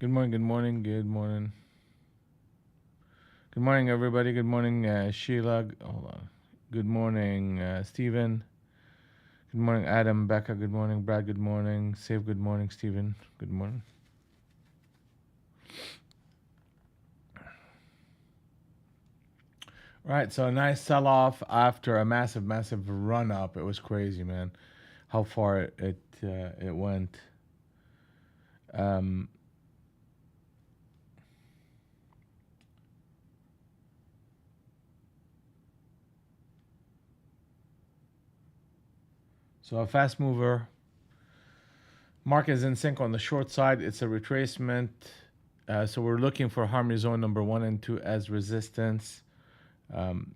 Good morning, good morning, good morning. Good morning, everybody. Good morning, Sheila. Hold on. Good morning, Stephen. Good morning, Adam, Becca. Good morning, Brad. Good morning. Save, good morning, Stephen. Good morning. Right, so a nice sell off after a massive, massive run up. It was crazy, man. How far it went. Um, so a fast mover. Market is in sync on the short side. It's a retracement. So we're looking for harmony zone number 1 and 2 as resistance. Um,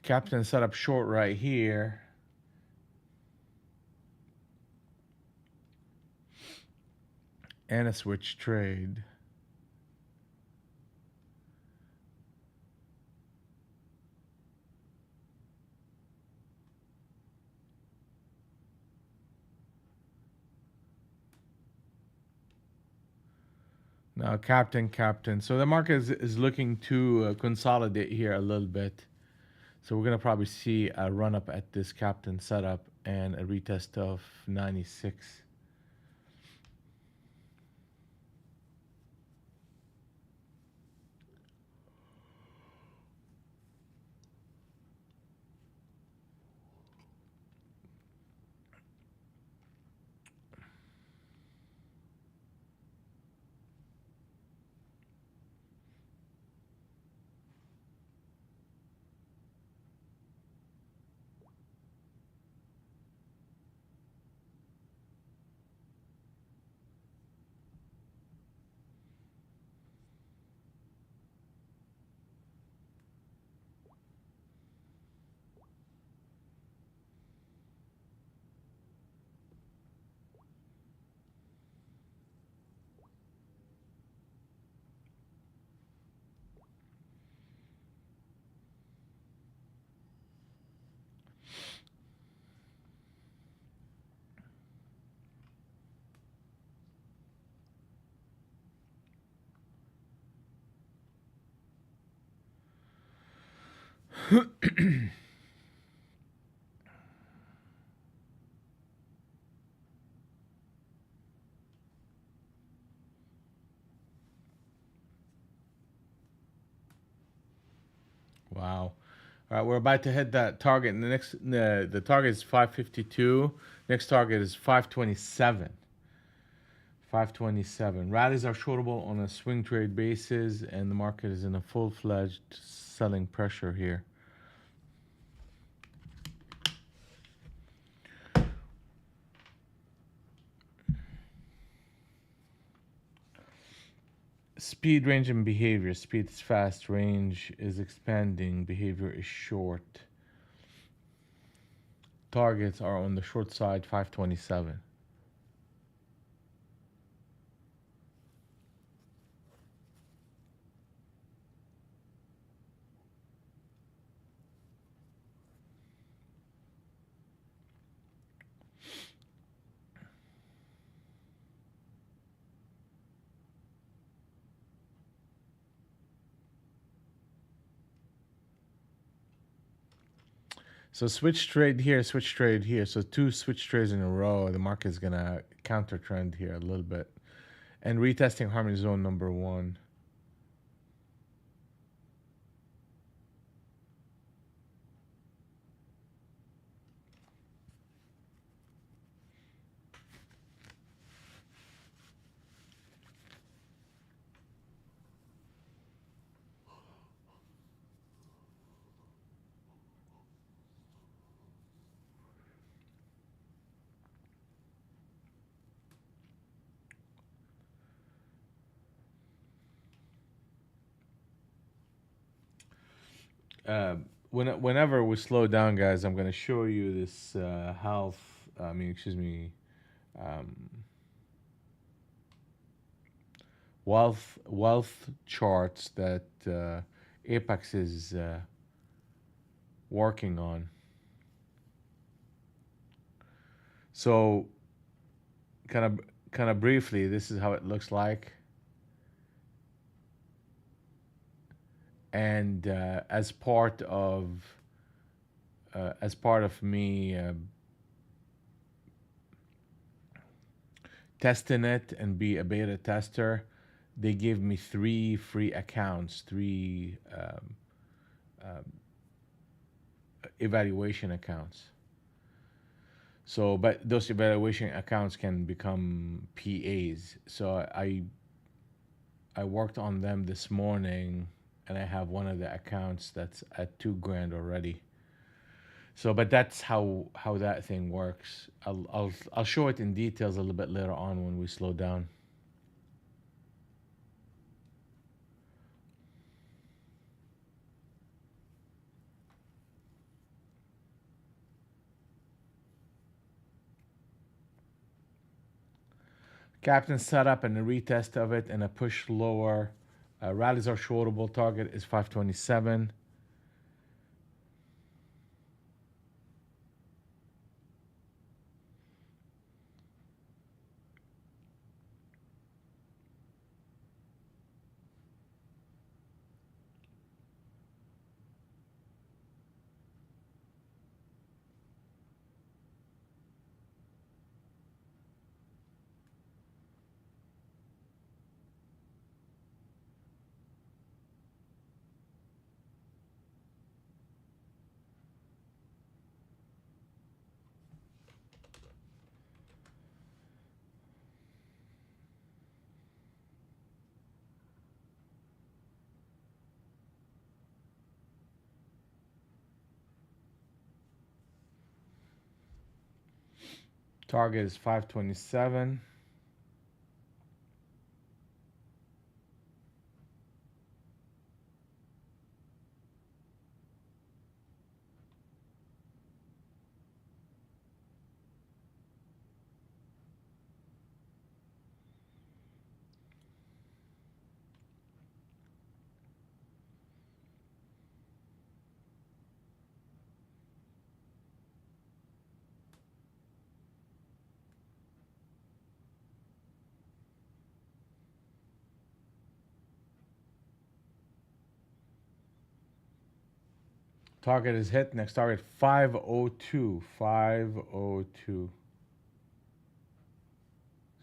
Captain set up short right here. And a switch trade. Now, captain. So the market is looking to consolidate here a little bit. So we're going to probably see a run up at this captain setup and a retest of 96. Wow. All right, we're about to hit that target. And the target is 552. Next target is 527. 527. Rallies are shortable on a swing trade basis, and the market is in a full-fledged selling pressure here. Speed, range, and behavior. Speed is fast, range is expanding, behavior is short. Targets are on the short side, 527. So switch trade here, switch trade here. So two switch trades in a row. The market is gonna counter trend here a little bit, and retesting harmony zone number 1. Whenever we slow down, guys, I'm gonna show you this half. Excuse me. Um, wealth charts that Apex is working on. So kind of briefly, this is how it looks like. And as part of me testing it and be a beta tester, they gave me 3 free accounts, 3 evaluation accounts. So, but those evaluation accounts can become PAs. So I worked on them this morning, and I have one of the accounts that's at 2 grand already. So, but that's how that thing works. I'll show it in details a little bit later on when we slow down. Captain setup and a retest of it and a push lower. Rallies are shortable. Target is 527. Target is 527. Target is hit. Next target 502. 502.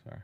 Sorry.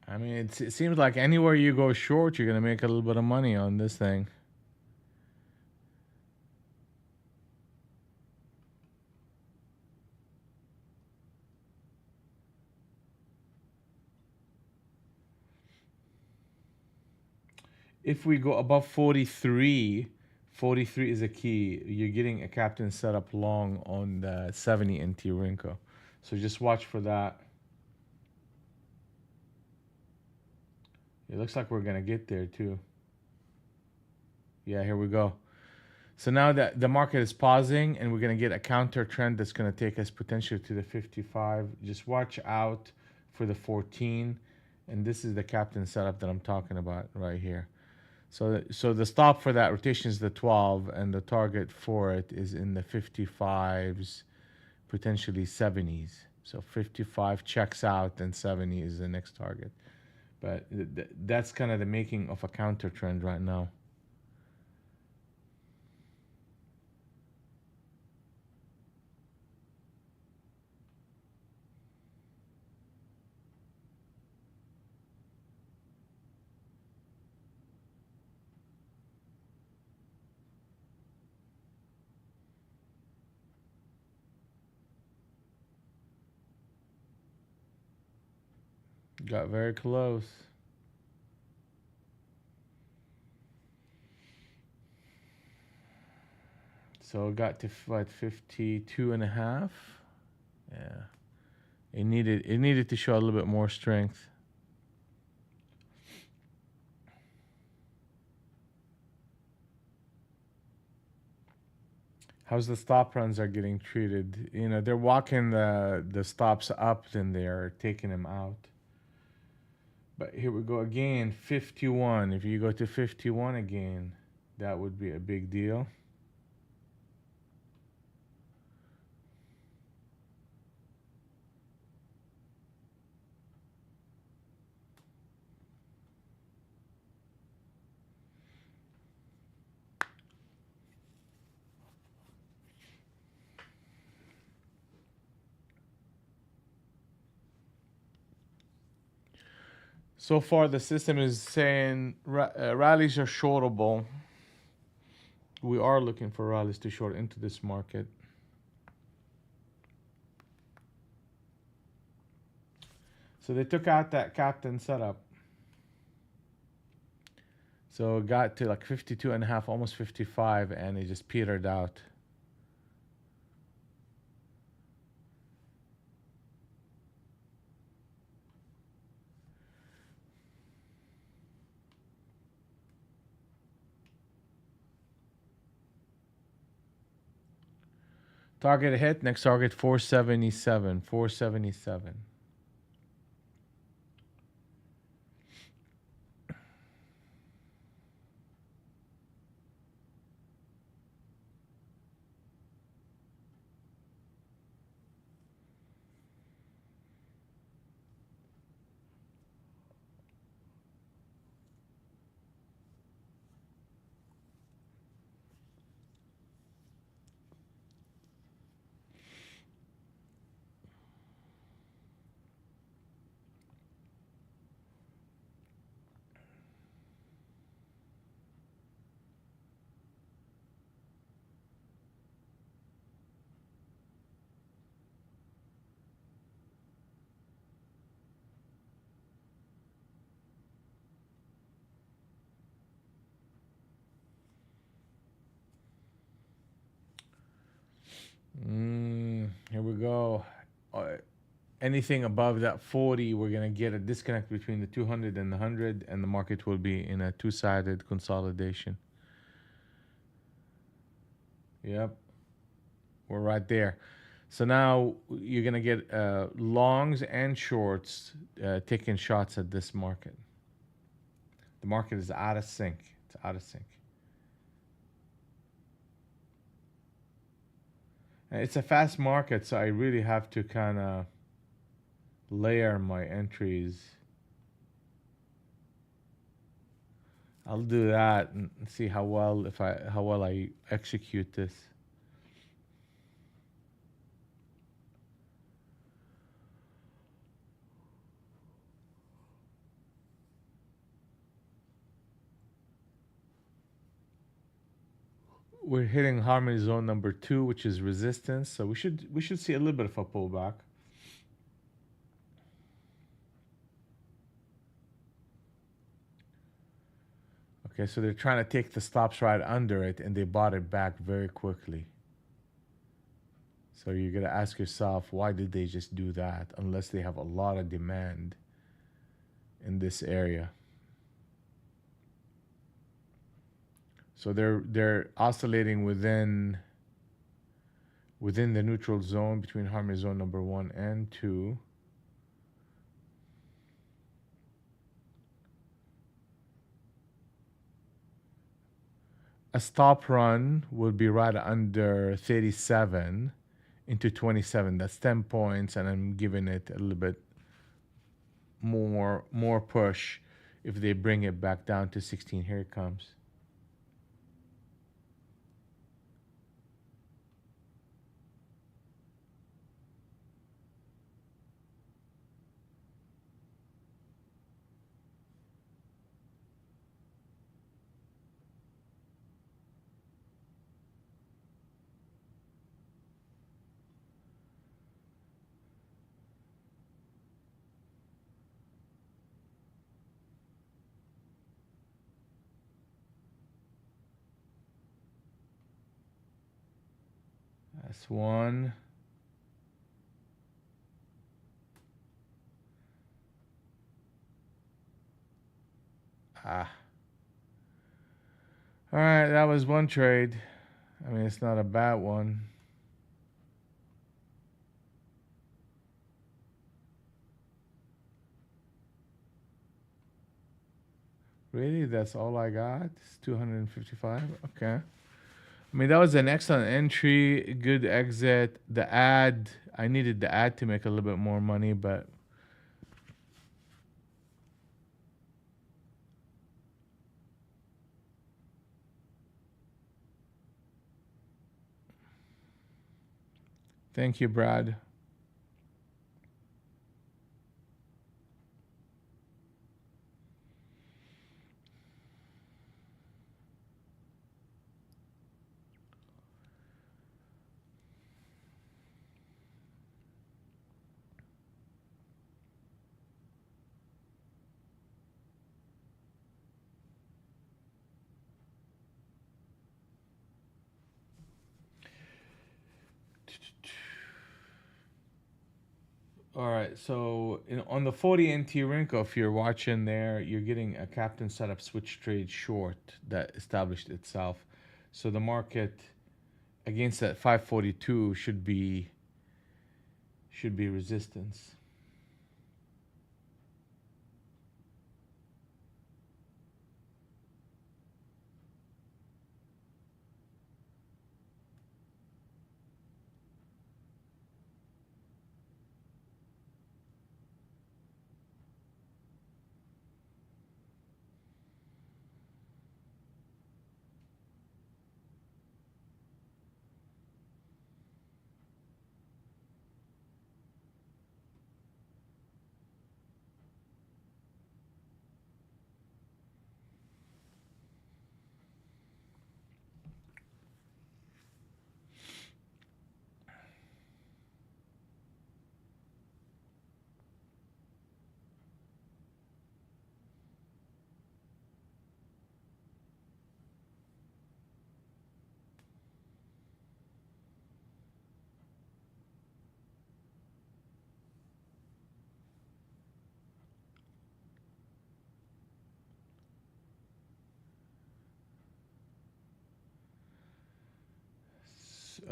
I mean, it seems like anywhere you go short, you're gonna make a little bit of money on this thing. If we go above 43, 43 is a key. You're getting a captain set up long on the 70 NT Rinko. So just watch for that. It looks like we're going to get there too. Yeah, here we go. So now that the market is pausing and we're going to get a counter trend that's going to take us potentially to the 55. Just watch out for the 14. And this is the captain setup that I'm talking about right here. So the stop for that rotation is the 12, and the target for it is in the 55s, potentially 70s. So 55 checks out, and 70 is the next target. But that's kind of the making of a counter trend right now. Got very close. So it got to what, 52 and a half. Yeah. It needed to show a little bit more strength. How's the stop runs are getting treated? You know, they're walking the stops up, then they're taking them out. But here we go again, 51. If you go to 51 again, that would be a big deal. So far, the system is saying rallies are shortable. We are looking for rallies to short into this market. So they took out that captain setup. So it got to like 52 and a half, almost 55, and it just petered out. Target hit, next target 477, 477. Here we go. Anything above that 40, we're going to get a disconnect between the 200 and the 100, and the market will be in a two-sided consolidation. Yep. We're right there. So now you're going to get longs and shorts taking shots at this market. The market is out of sync. It's out of sync. And it's a fast market, so I really have to kind of layer my entries. I'll do that and see how well I execute this. We're hitting harmony zone number 2, which is resistance, so we should see a little bit of a pullback. Okay, so they're trying to take the stops right under it, and they bought it back very quickly. So you're gonna ask yourself, why did they just do that? Unless they have a lot of demand in this area. So they're oscillating within the neutral zone between harmony zone number 1 and 2. A stop run would be right under 37 into 27. That's 10 points, and I'm giving it a little bit more push if they bring it back down to 16. Here it comes. That's one. Ah. All right, that was one trade. I mean, it's not a bad one. Really? That's all I got? It's 255? Okay. I mean, that was an excellent entry, good exit. The ad, I needed the ad to make a little bit more money, but thank you, Brad. All right, so on the 40 NT Rinko, if you're watching there, you're getting a captain setup switch trade short that established itself. So the market against that 542 should be resistance.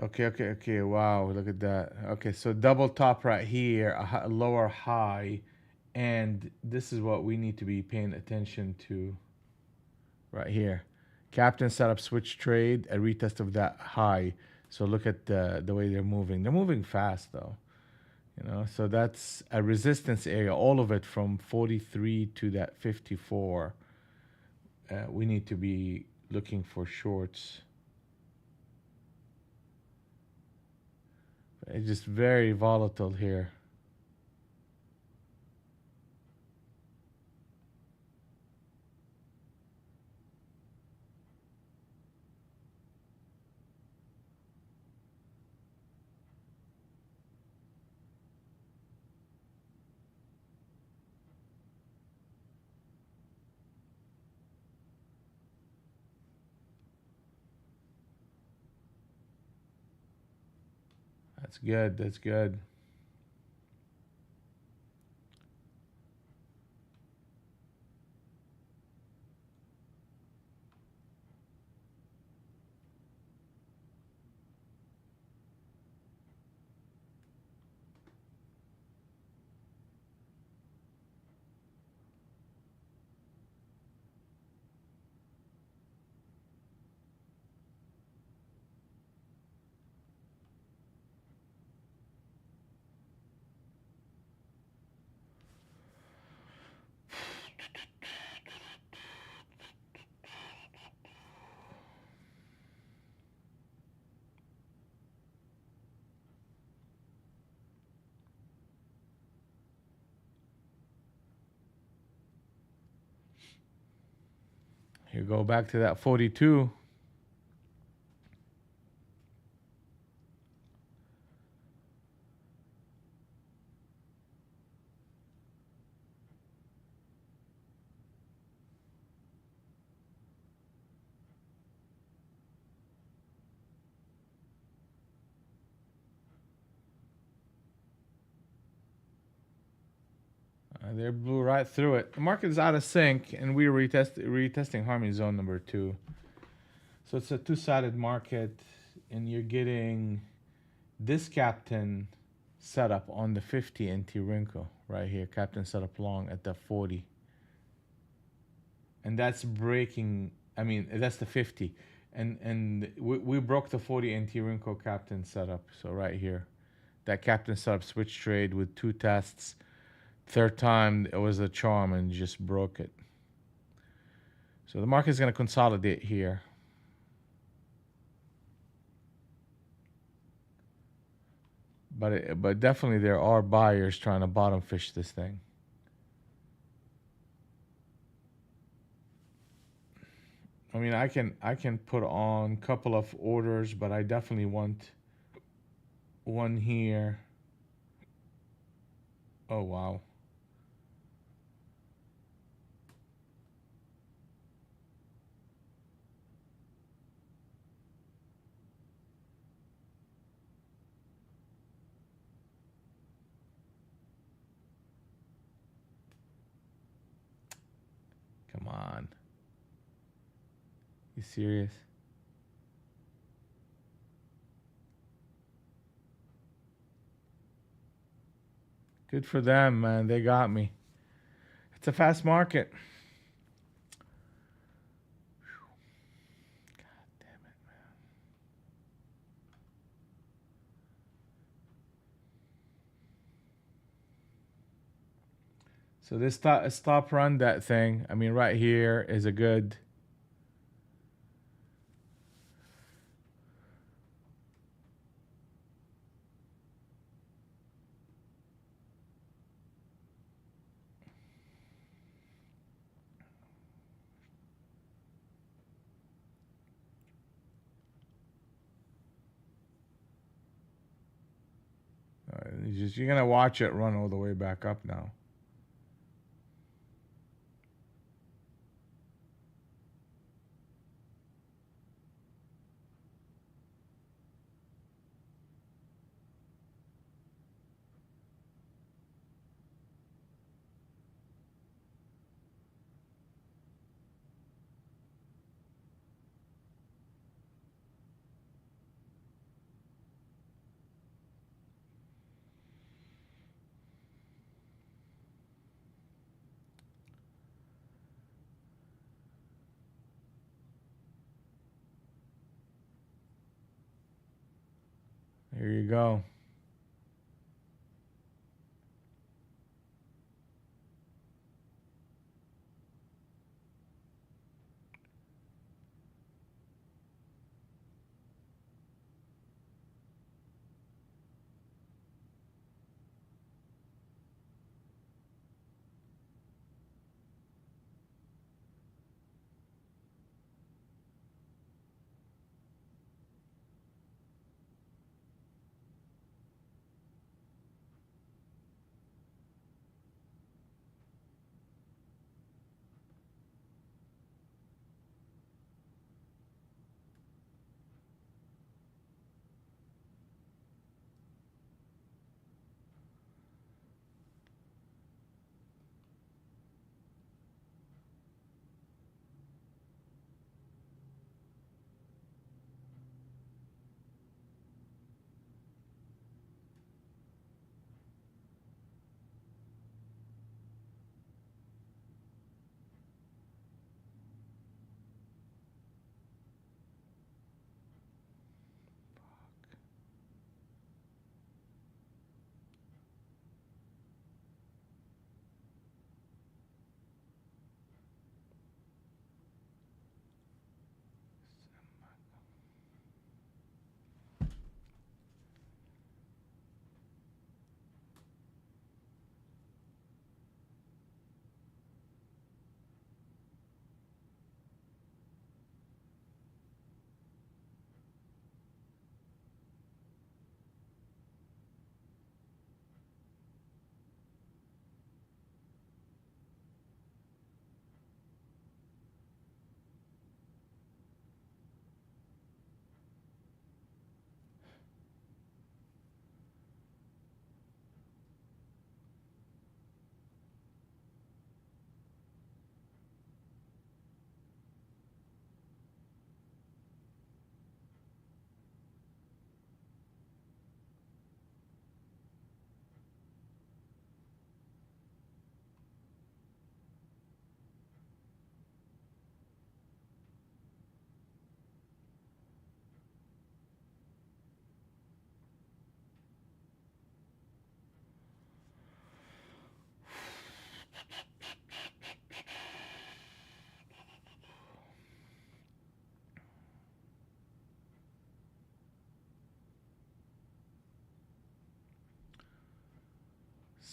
Okay. Wow, look at that. Okay, so double top right here, a lower high, and this is what we need to be paying attention to right here. Captain setup switch trade, a retest of that high. So look at the way they're moving. They're moving fast though. So that's a resistance area, all of it from 43 to that 54. We need to be looking for shorts. It's just very volatile here. That's good. That's good. Here, go back to that 42. They blew right through it. The market is out of sync, and we're retesting harmony zone number 2. So it's a two-sided market, and you're getting this captain set up on the 50 NT wrinkle right here. Captain set up long at the 40, and that's breaking. I mean, that's the 50, and we broke the 40 NT wrinkle captain setup. So right here, that captain setup switch trade with 2 tests. Third time it was a charm and just broke it. So the market is going to consolidate here. But definitely there are buyers trying to bottom fish this thing. I mean, I can put on a couple of orders, but I definitely want one here. Oh wow. Come on. You serious? Good for them, man. They got me. It's a fast market. God damn it, man. So this stop run that thing. I mean, right here is a good. You're gonna watch it run all the way back up now. Here you go.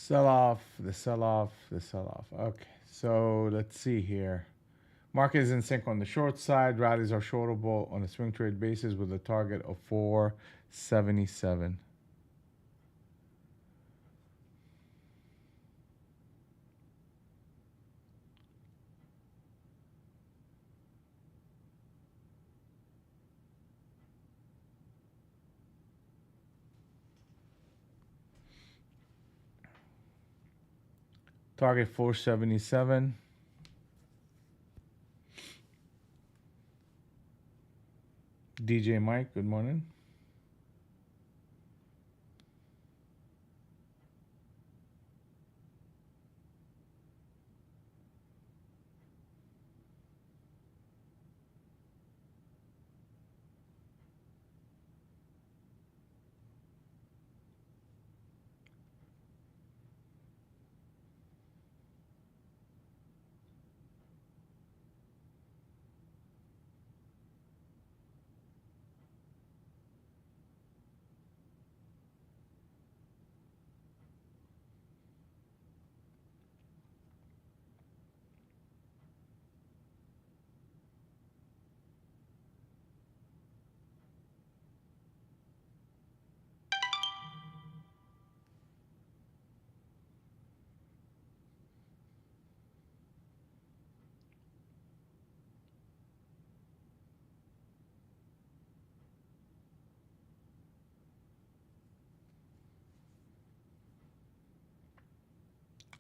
Sell off, the sell off, the sell off. Okay, so let's see here. Market is in sync on the short side. Rallies are shortable on a swing trade basis with a target of 477. Target 477. DJ Mike, good morning.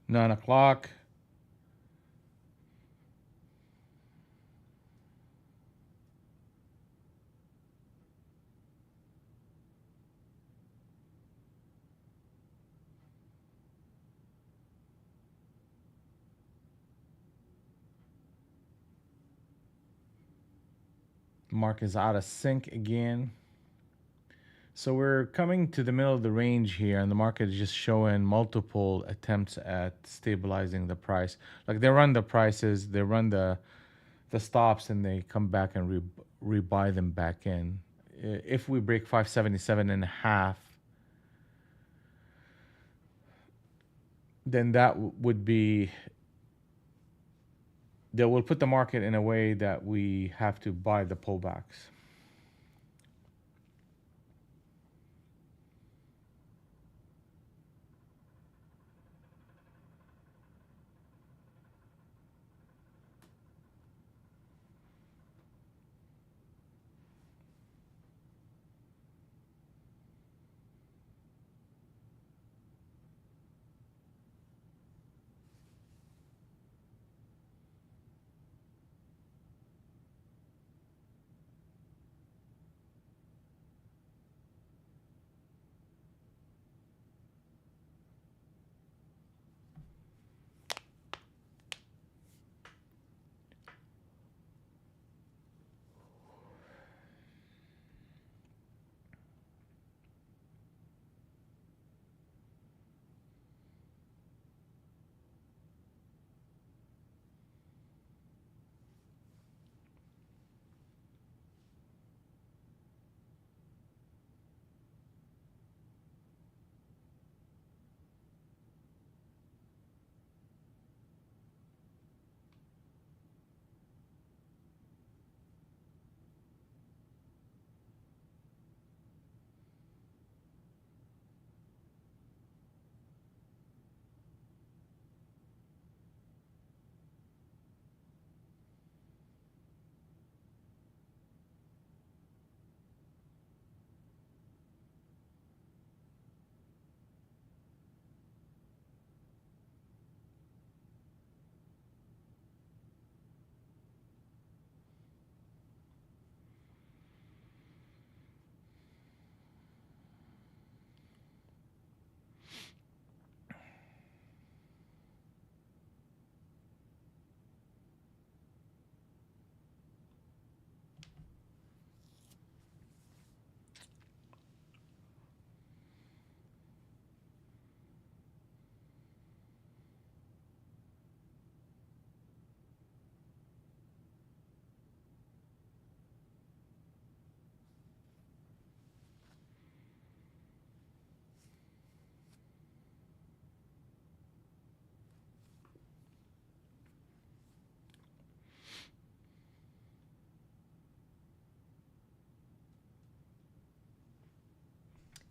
Nine o'clock. Mark is out of sync again. So we're coming to the middle of the range here, and the market is just showing multiple attempts at stabilizing the price. Like they run the prices, they run the stops, and they come back and rebuy them back in. If we break 577 and a half, then that would be that will put the market in a way that we have to buy the pullbacks.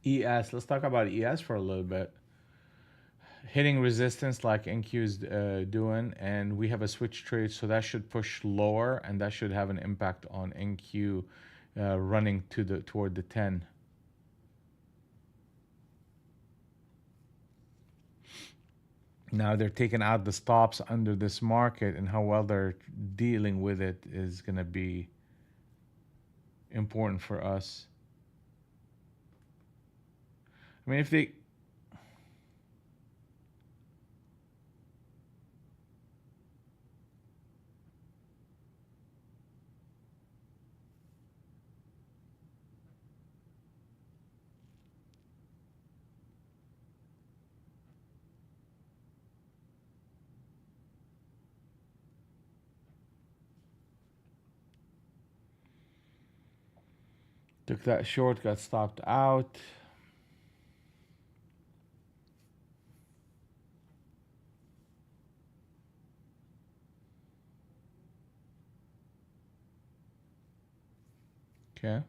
ES. Let's talk about ES for a little bit. Hitting resistance like NQ is doing, and we have a switch trade, so that should push lower, and that should have an impact on NQ running to the toward the 10. Now they're taking out the stops under this market, and how well they're dealing with it is going to be important for us. I mean, if they took that short, got stopped out. Okay.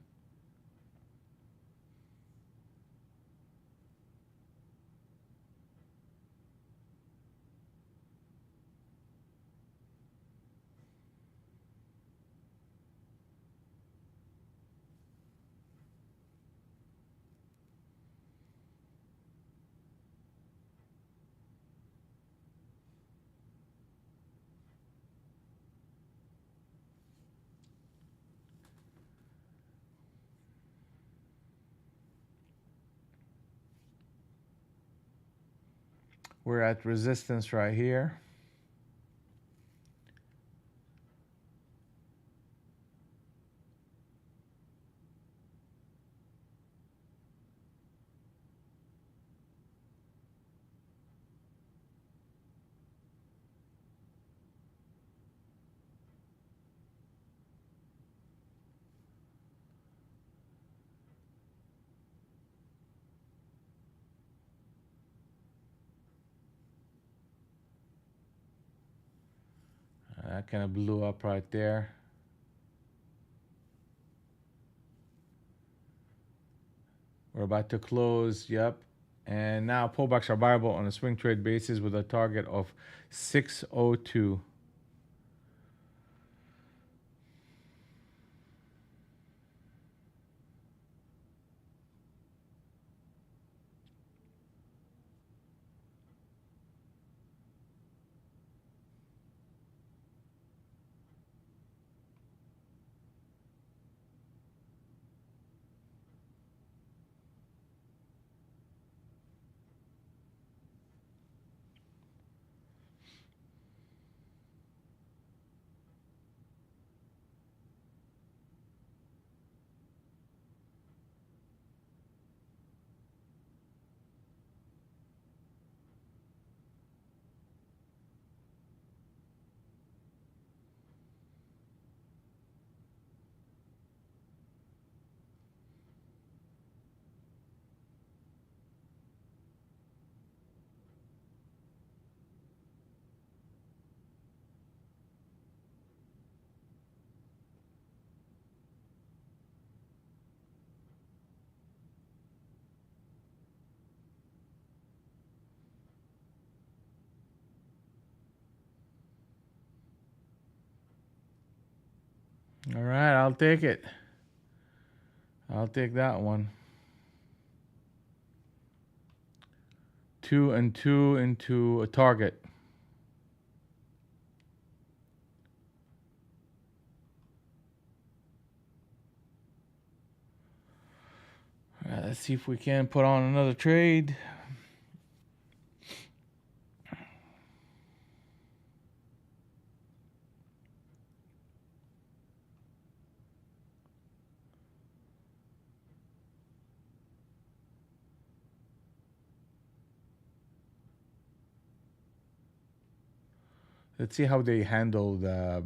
We're at resistance right here. That kind of blew up right there. We're about to close, yep. And now pullbacks are viable on a swing trade basis with a target of 602. All right, I'll take it. I'll take that one. 2 and 2 into a target. All right, let's see if we can put on another trade. Let's see how they handle the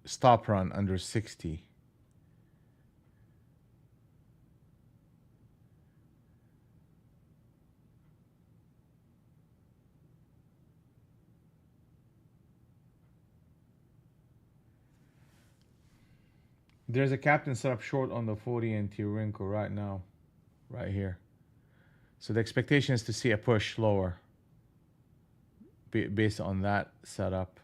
stop run under 60. There's a captain set up short on the 40 and T-Rinko right now, right here. So the expectation is to see a push lower based on that setup.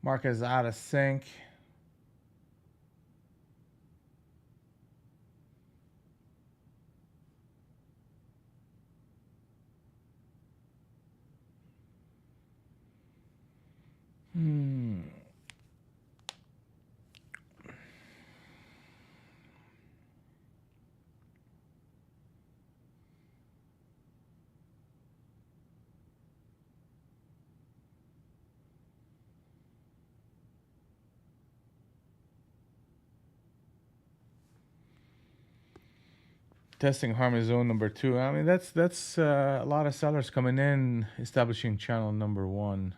Market is out of sync. Testing harmony zone number 2. I mean, that's a lot of sellers coming in, establishing channel number 1.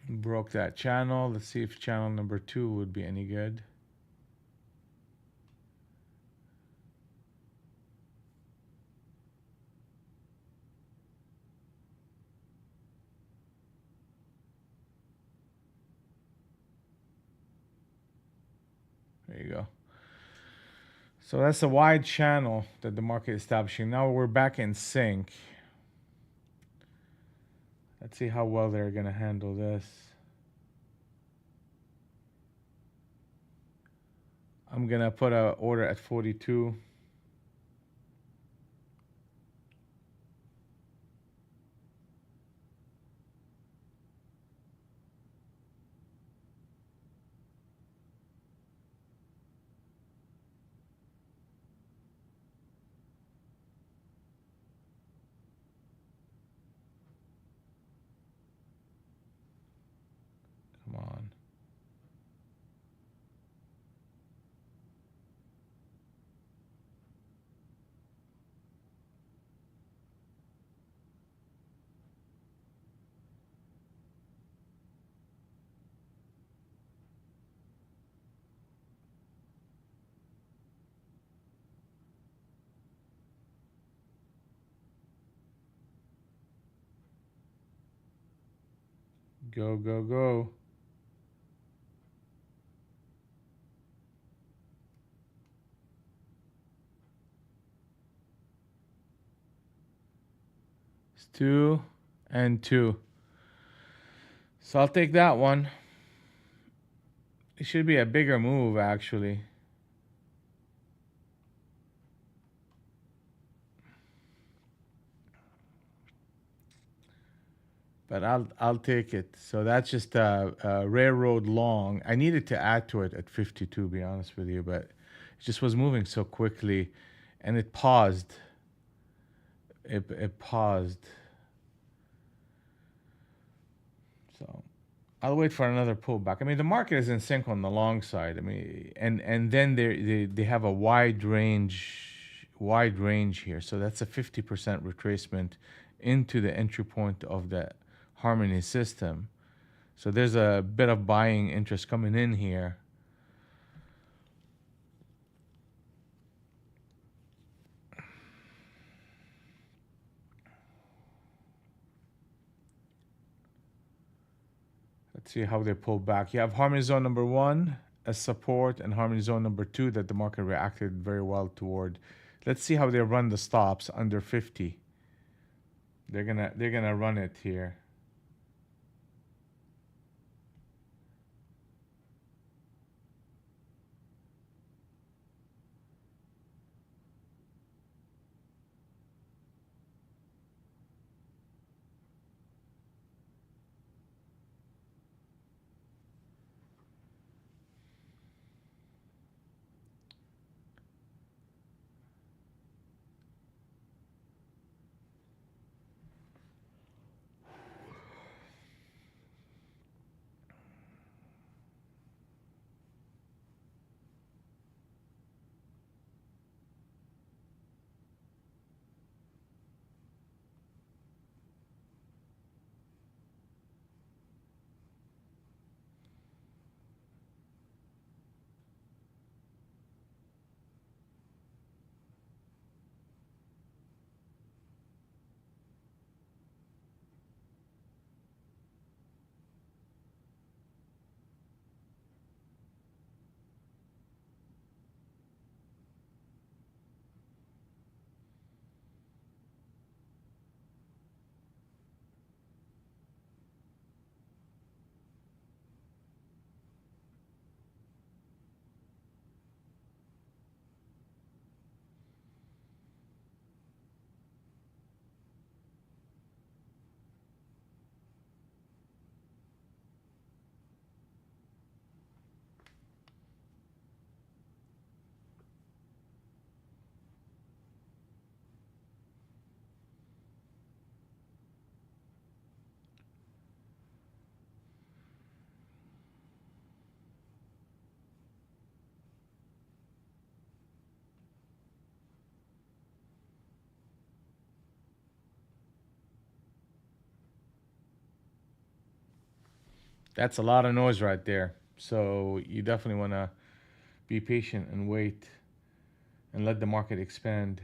Broke that channel. Let's see if channel number 2 would be any good. There you go. So that's a wide channel that the market is establishing. Now we're back in sync. Let's see how well they're going to handle this. I'm going to put an order at 42. Come on. Go, go, go. It's 2 and 2. So I'll take that one. It should be a bigger move, actually. but I'll take it. So that's just a railroad long. I needed to add to it at 52, to be honest with you, but it just was moving so quickly, and it paused. It paused. So I'll wait for another pullback. I mean, the market is in sync on the long side. I mean, and then they have a wide range here. So that's a 50% retracement into the entry point of the Harmony system. So there's a bit of buying interest coming in here. Let's see how they pull back. You have Harmony Zone number 1 as support and Harmony Zone number 2 that the market reacted very well toward. Let's see how they run the stops under 50. They're gonna run it here. That's a lot of noise right there. So you definitely want to be patient and wait and let the market expand.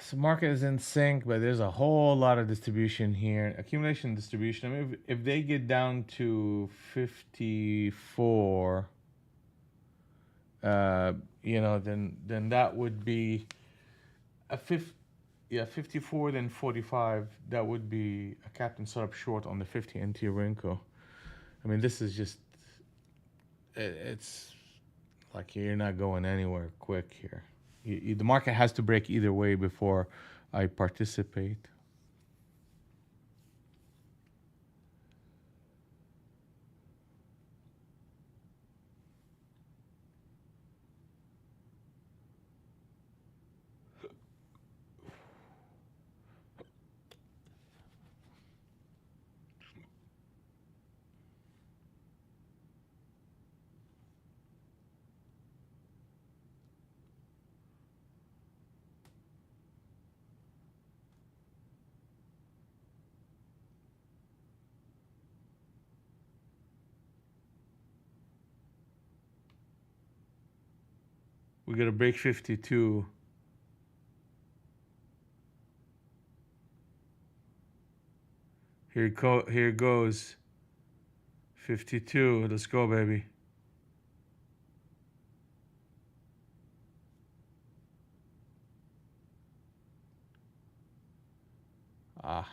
So market is in sync, but there's a whole lot of distribution here. Accumulation distribution. I mean, if they get down to 54, then that would be a yeah, 54, then 45. That would be a captain setup short on the 50 NT Renko. I mean, this is just, it's like you're not going anywhere quick here. The market has to break either way before I participate. We got to break 52. Here goes 52. Let's go, baby. Ah,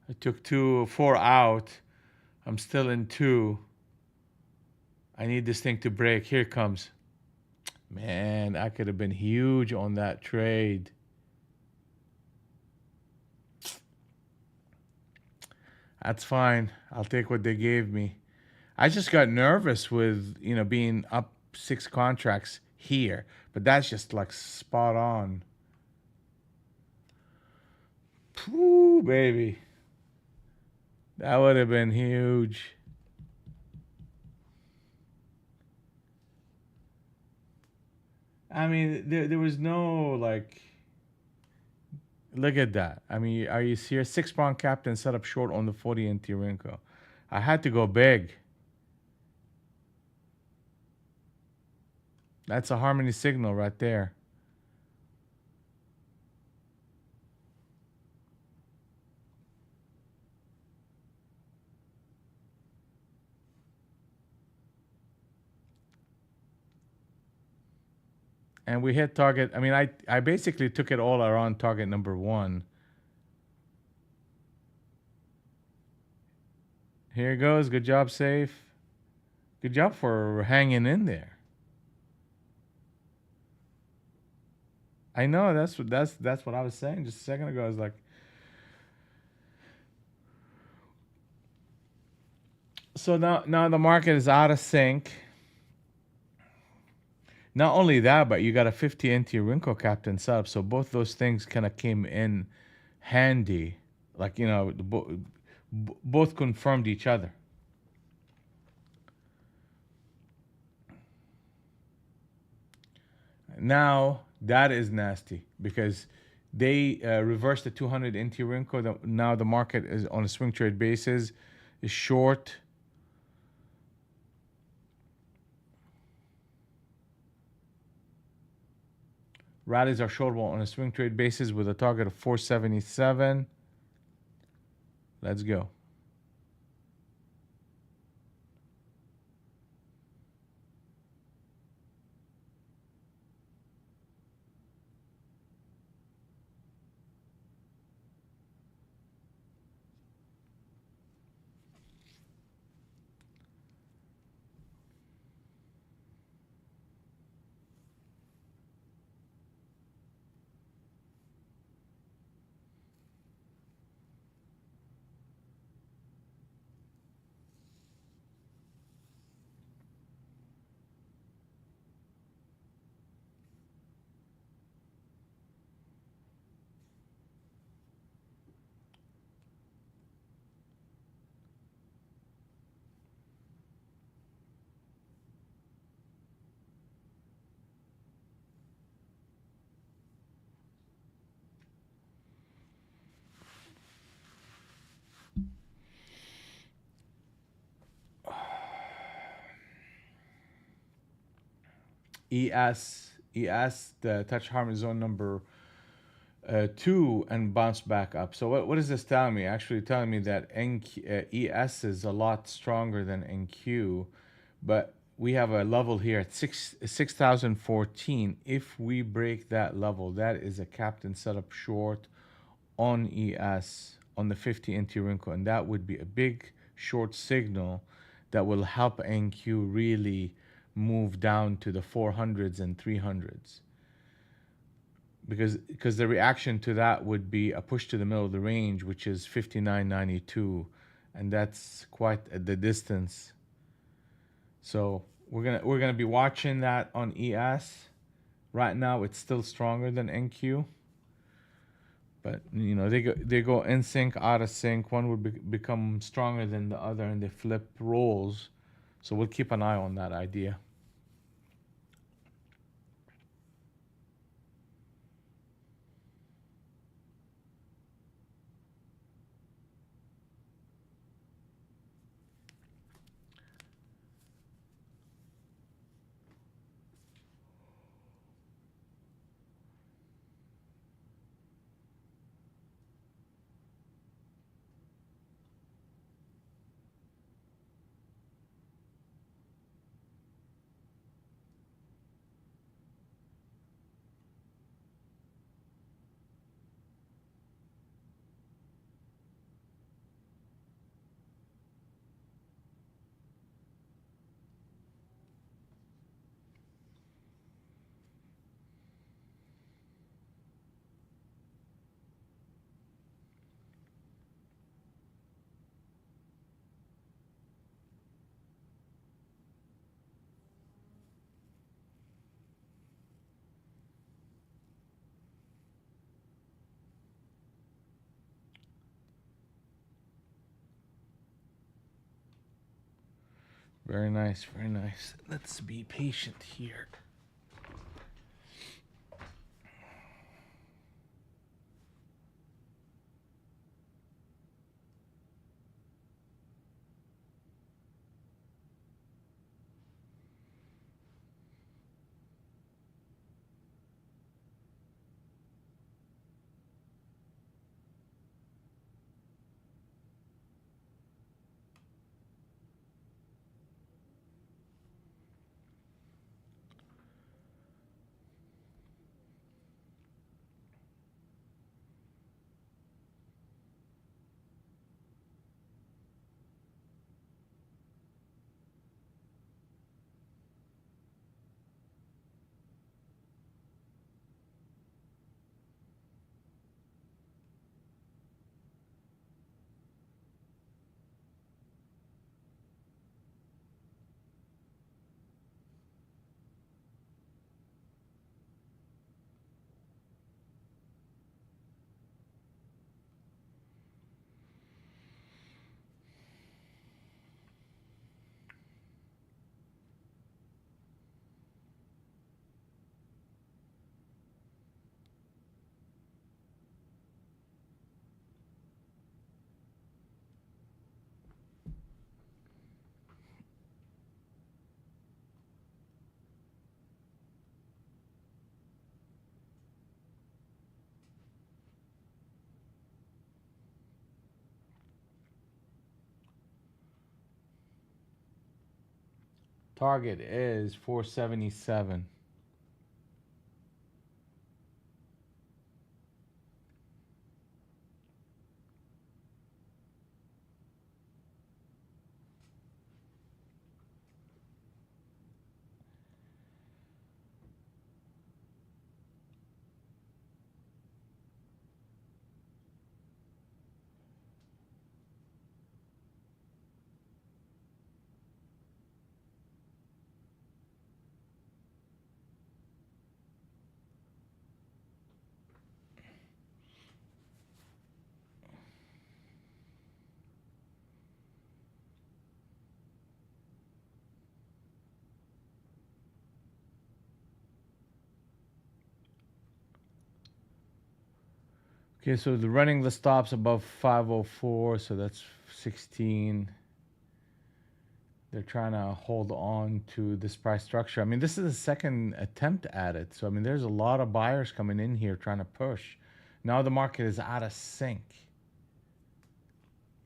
I took 4 out. I'm still in 2. I need this thing to break. Here it comes. Man, I could have been huge on that trade. That's fine. I'll take what they gave me. I just got nervous with, being up 6 contracts here, but that's just like spot on. Pooh, baby. That would have been huge. I mean, there was no like. Look at that. I mean, are you serious? 6 pound captain set up short on the 40 in Tirinko. I had to go big. That's a harmony signal right there. And we hit target. I mean, I basically took it all around target number 1. Here it goes. Good job, safe. Good job for hanging in there. I know that's what I was saying just a second ago. I was like, so now the market is out of sync. Not only that, but you got a 50 NT Rinko captain sub, so both those things kind of came in handy. Like, both confirmed each other. Now, that is nasty because they reversed the 200 NT Rinko. Now the market is on a swing trade basis, is short. Rallies are shortable on a swing trade basis with a target of 477. Let's go. ES, the touch harmony zone number 2, and bounced back up. So what is this telling me? Actually telling me that ES is a lot stronger than NQ, but we have a level here at 6,014. If we break that level, that is a captain setup short on ES on the 50 NT Rinko, and that would be a big short signal that will help NQ really move down to the 400s and 300s, because the reaction to that would be a push to the middle of the range, which is 59.92, and that's quite the distance. So we're gonna be watching that on ES. Right now it's still stronger than NQ, but they go in sync, out of sync. One would become stronger than the other, and they flip roles. So we'll keep an eye on that idea. Very nice, very nice. Let's be patient here. Target is 477. Okay, so the running the stops above 504, so that's 16. They're trying to hold on to this price structure. I mean, this is a second attempt at it. So, I mean, there's a lot of buyers coming in here trying to push. Now the market is out of sync.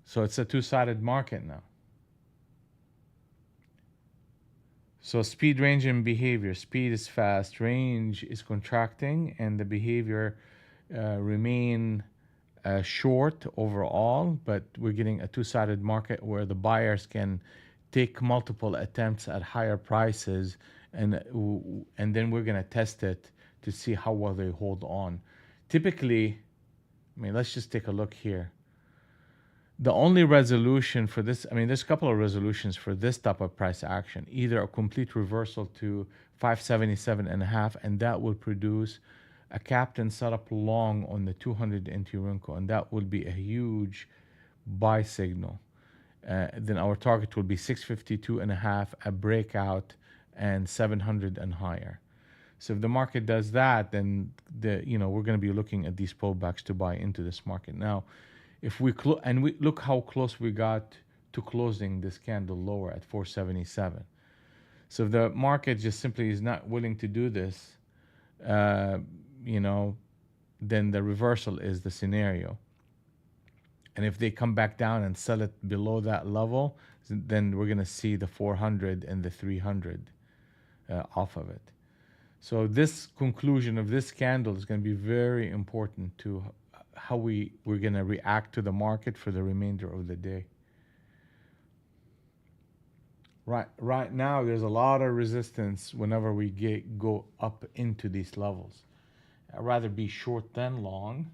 So it's a two-sided market now. So speed, range, and behavior. Speed is fast, range is contracting, and the behavior remain short overall, but we're getting a two-sided market where the buyers can take multiple attempts at higher prices, and then we're going to test it to see how well they hold on. Typically, I mean, let's just take a look here. The only resolution for this, I mean, there's a couple of resolutions for this type of price action. Either a complete reversal to 577.5, and that will produce a captain setup long on the 200 NT Renko, and that will be a huge buy signal. Then our target will be 652.5, a breakout, and 700 and higher. So if the market does that, then we're going to be looking at these pullbacks to buy into this market. Now, if we we look how close we got to closing this candle lower at 477. So if the market just simply is not willing to do this, then the reversal is the scenario. And if they come back down and sell it below that level, then we're going to see the 400 and the 300 off of it. So this conclusion of this candle is going to be very important to how we're going to react to the market for the remainder of the day. Right now, there's a lot of resistance whenever we go up into these levels. I'd rather be short than long.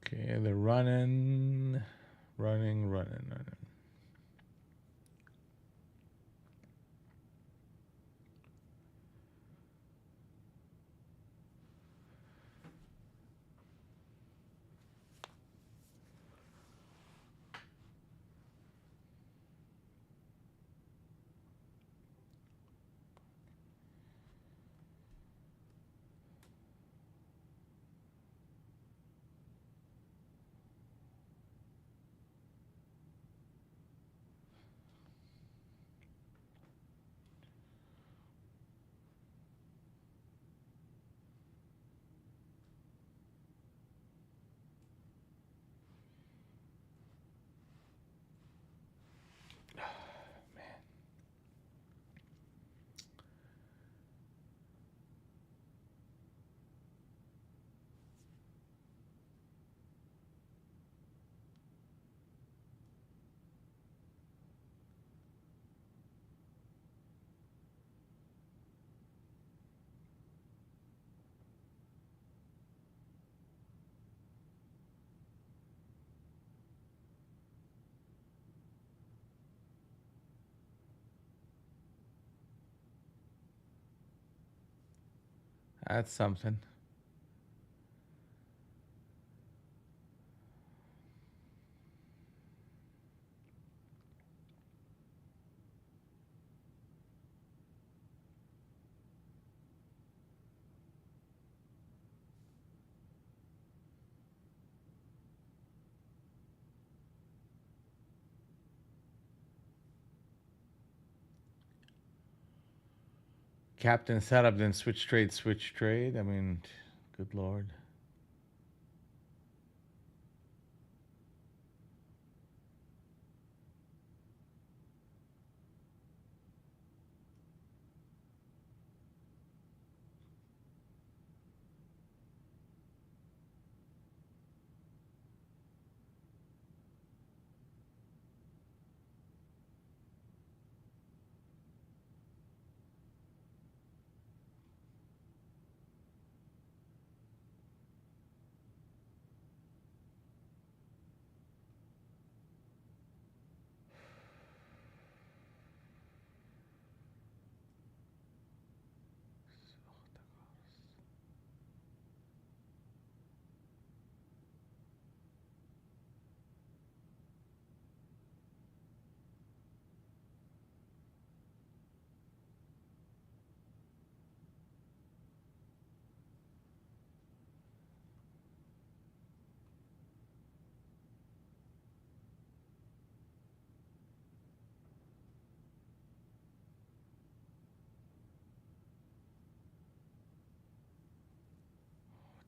Okay, they're running. That's something. captain setup, then switch trade, switch trade. I mean, good lord.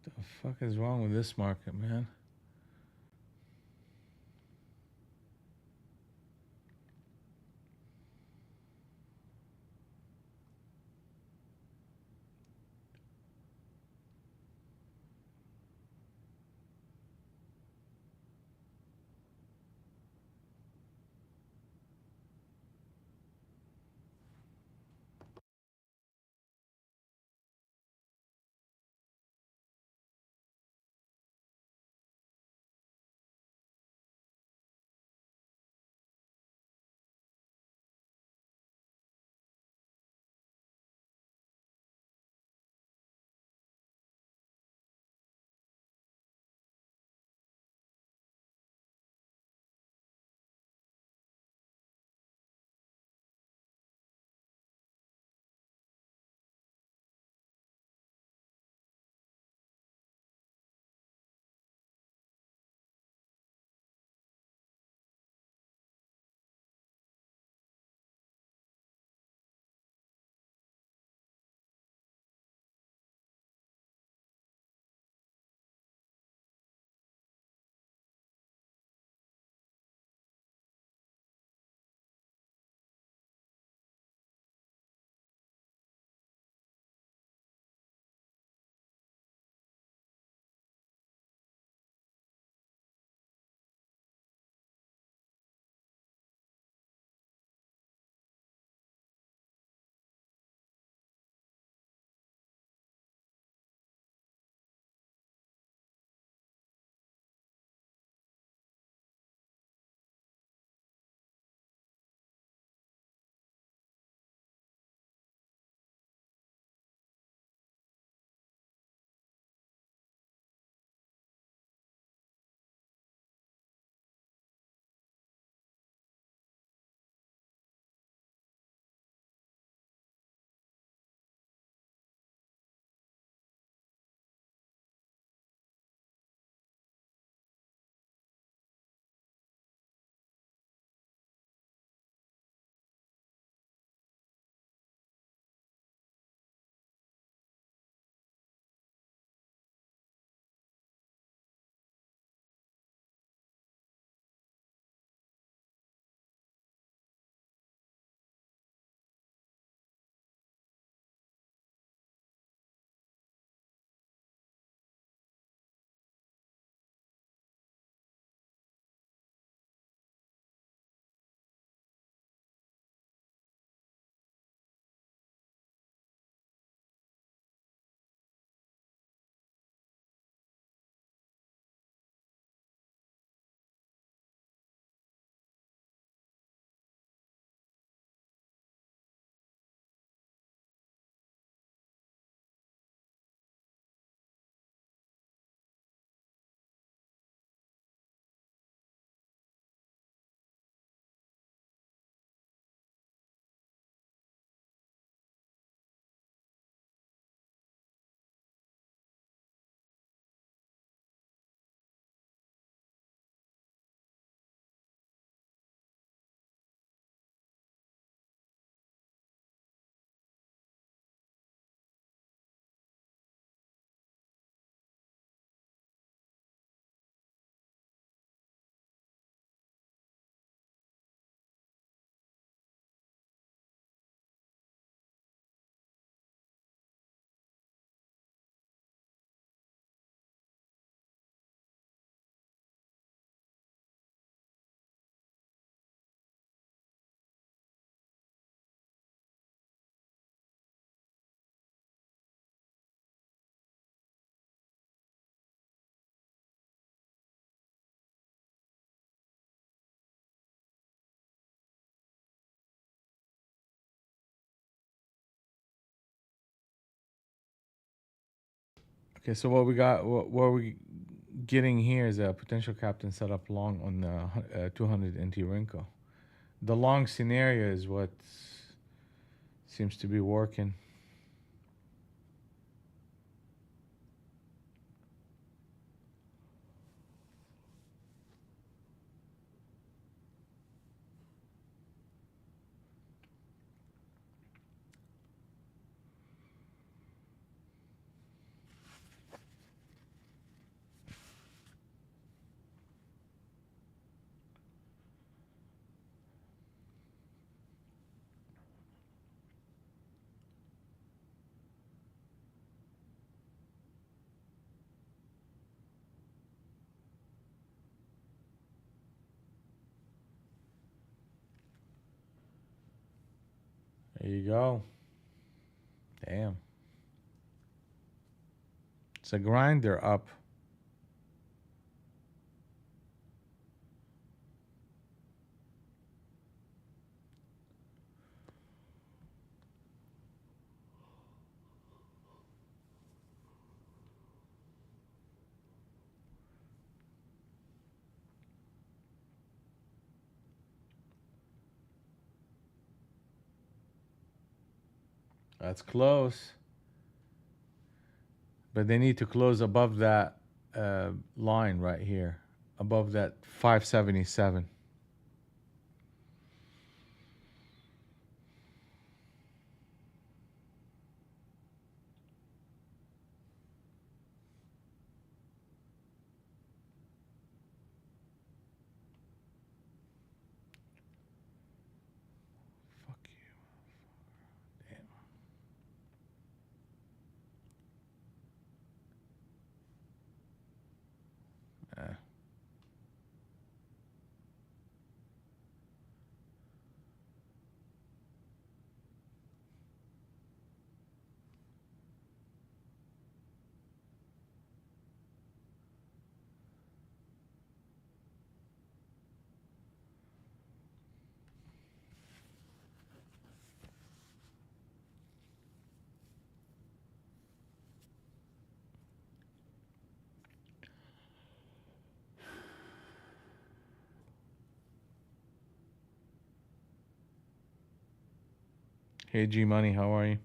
What the fuck is wrong with this market, man? Okay, so what we got, what we getting here is a potential captain set up long on the 200 NT Renko. The long scenario is what seems to be working. There you go. Damn. It's a grinder up. That's close. But they need to close above that line right here, above that 577. Fuck you. Damn. Hey G Money, how are you?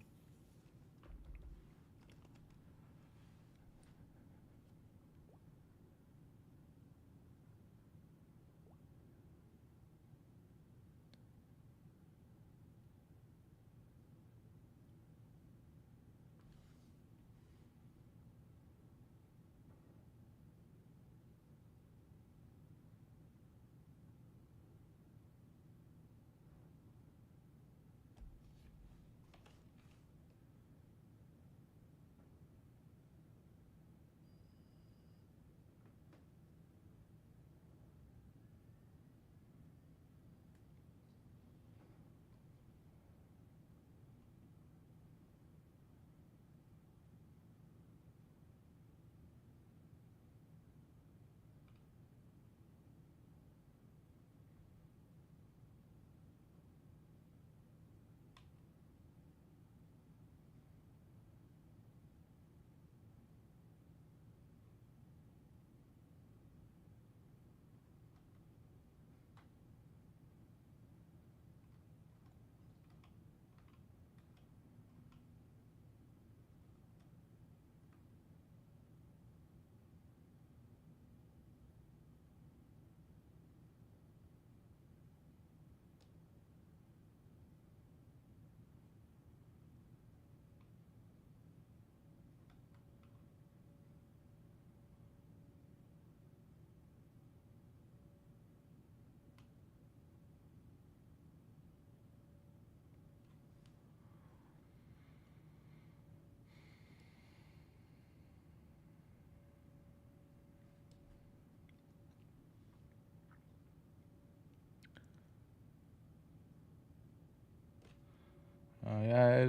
Yeah,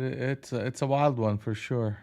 it's a wild one for sure.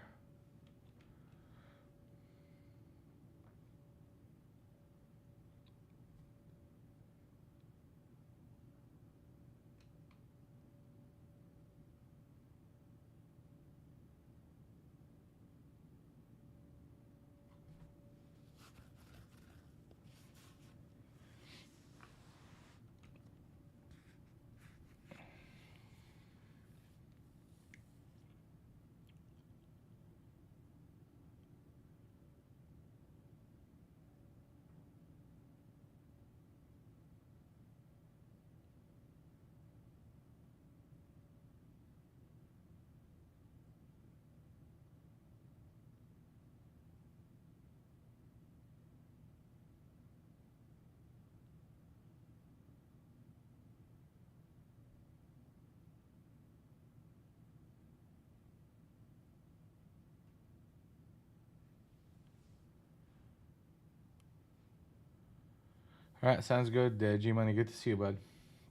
All right, sounds good. G Money, good to see you, bud.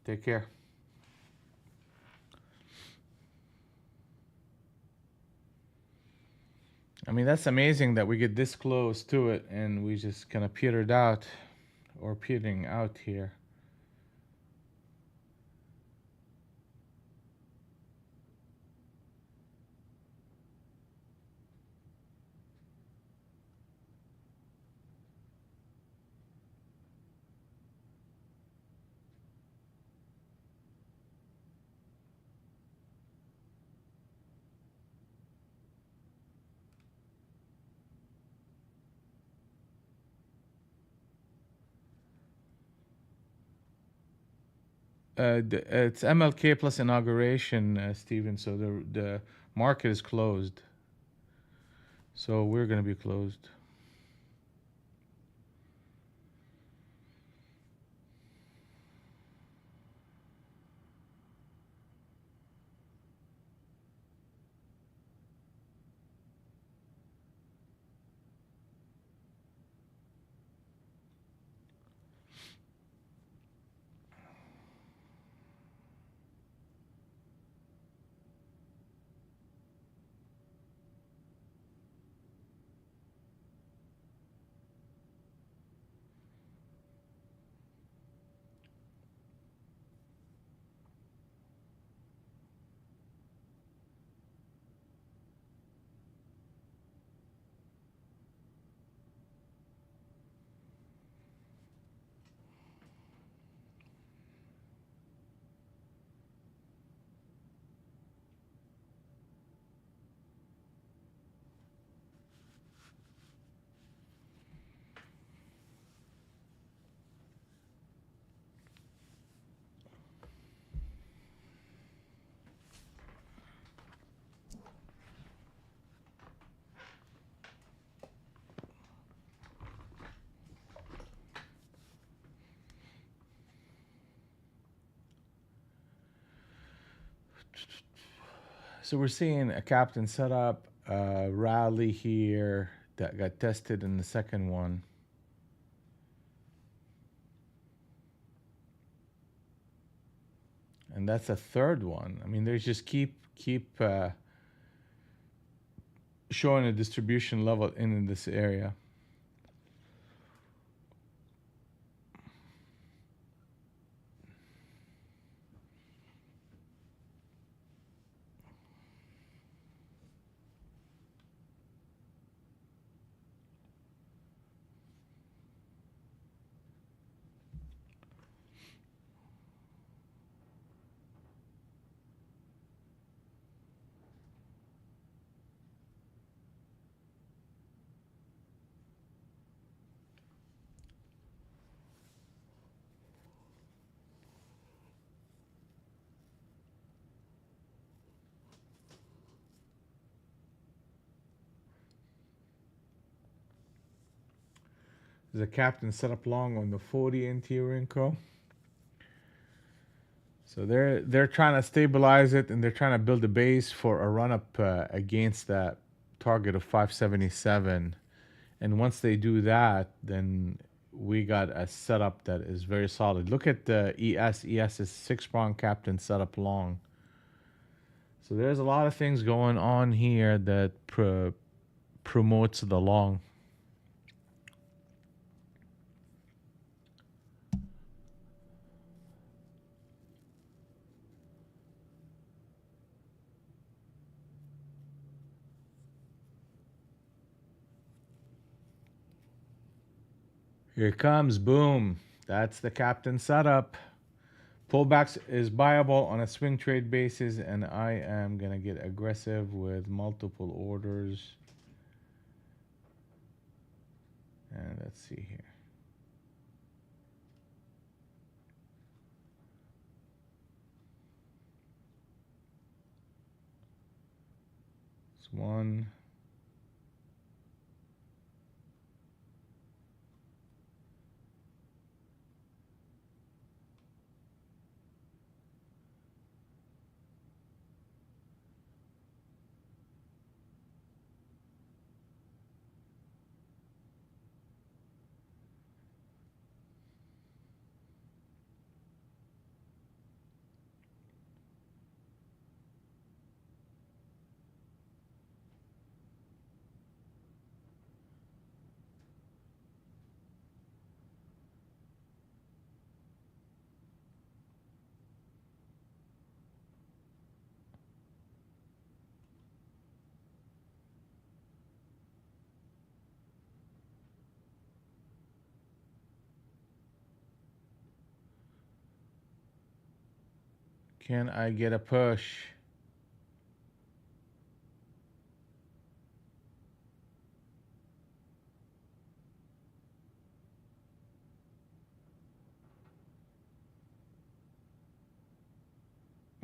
Take care. I mean, that's amazing that we get this close to it and we just kind of petered out or petering out here. It's MLK plus inauguration, Steven. So the market is closed. So we're gonna be closed. So we're seeing a captain set up a rally here that got tested in the second one. And that's a third one. I mean, they just keep showing a distribution level in this area. There's a captain set up long on the 40 NT So they're trying to stabilize it and they're trying to build a base for a run up against that target of 577. And once they do that, then we got a setup that is very solid. Look at the ES. ES is 6 prong captain setup long. So there's a lot of things going on here that promotes the long. Here comes, boom. That's the captain setup. Pullbacks is buyable on a swing trade basis, and I am gonna get aggressive with multiple orders. And let's see here. It's one. Can I get a push?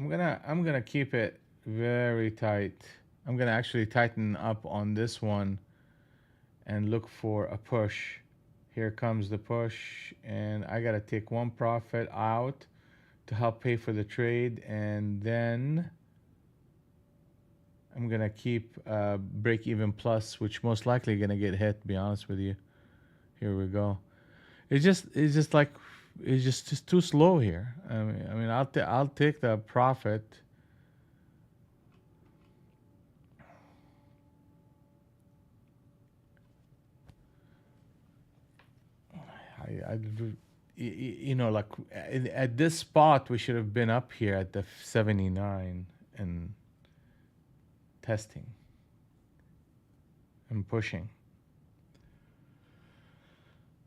I'm gonna keep it very tight. I'm gonna actually tighten up on this one and look for a push. Here comes the push, and I gotta take one profit out to help pay for the trade, and then I'm gonna keep break even plus, which most likely gonna get hit. To be honest with you, here we go. It's just like it's just too slow here. I mean, I'll take the profit. You know, like at this spot, we should have been up here at the 79 and testing and pushing.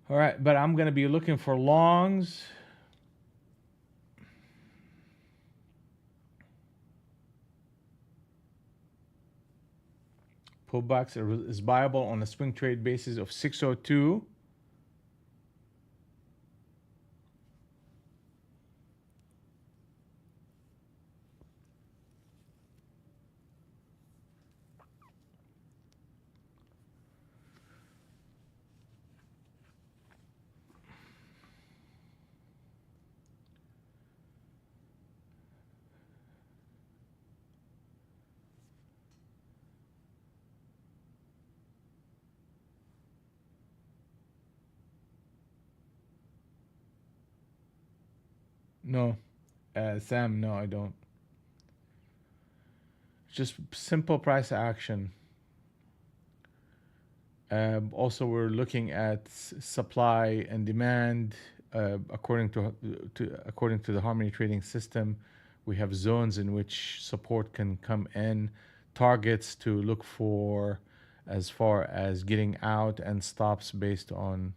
All right, but I'm gonna be looking for longs. Pullbacks is viable on a swing trade basis of 602. No, Sam, no, I don't. Just simple price action. Also, we're looking at supply and demand according to the Harmony Trading System. We have zones in which support can come in, targets to look for as far as getting out, and stops based on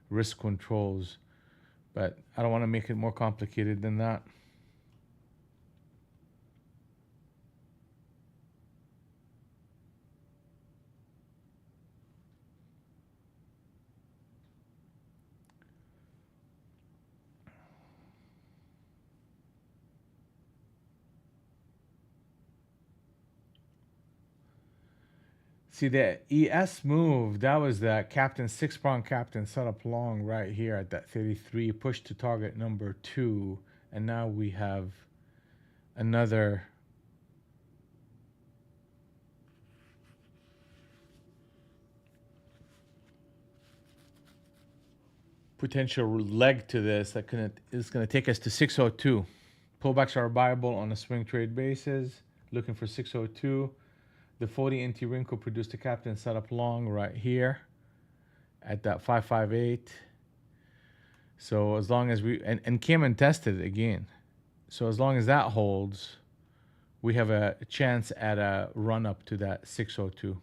risk controls. But I don't want to make it more complicated than that. See the ES move, that was the captain, six prong captain set up long right here at that 33, push to target number 2, and now we have another potential leg to this that is going to take us to 602. Pullbacks are viable on a swing trade basis, looking for 602. The 40 NT wrinkle produced a captain set up long right here at that 558. So as long as and came and tested it again. So as long as that holds, we have a chance at a run up to that 602.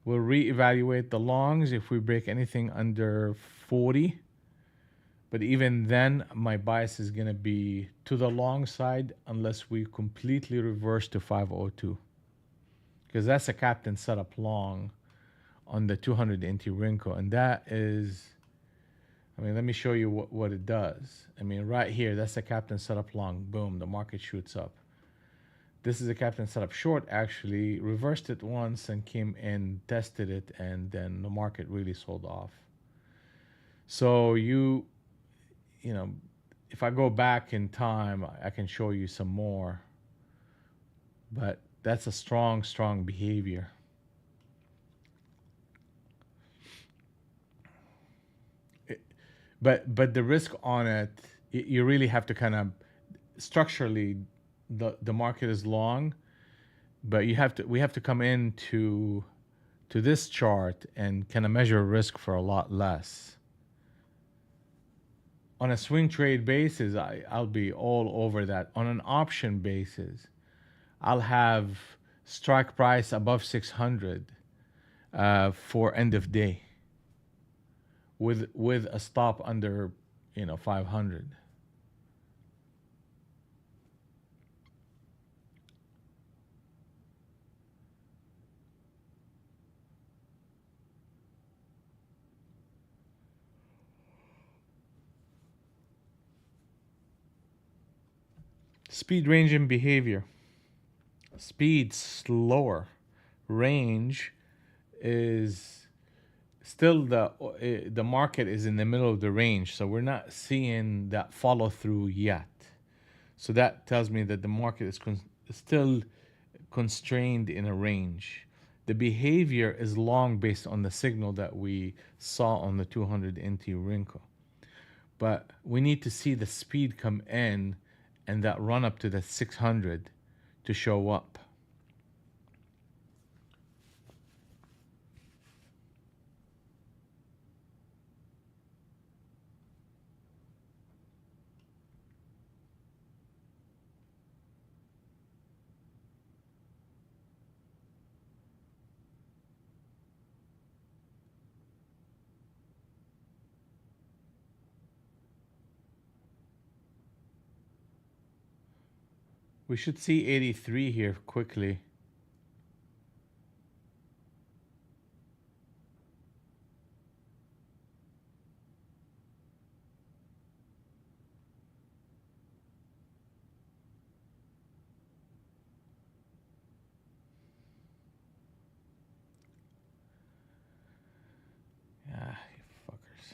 We'll reevaluate the longs if we break anything under 40. But even then, my bias is going to be to the long side unless we completely reverse to 502. Because that's a captain setup long on the 200 NT Rinko. And that is, I mean, let me show you what it does. I mean, right here, that's a captain setup long. Boom, the market shoots up. This is a captain setup short, actually. Reversed it once and came in, tested it, and then the market really sold off. So you know, if I go back in time, I can show you some more. But that's a strong, strong behavior. But the risk on it, you really have to kind of structurally, the market is long, but we have to come into this chart and kind of measure risk for a lot less. On a swing trade basis, I'll be all over that. On an option basis, I'll have strike price above 600 for end of day with a stop under 500. Speed, range, and behavior. Speed slower. Range is still the market is in the middle of the range, so we're not seeing that follow through yet. So that tells me that the market is still constrained in a range. The behavior is long based on the signal that we saw on the 200 NT Rinko. But we need to see the speed come in and that run up to the 600 to show up. We should see 83 here quickly. Ah, you fuckers.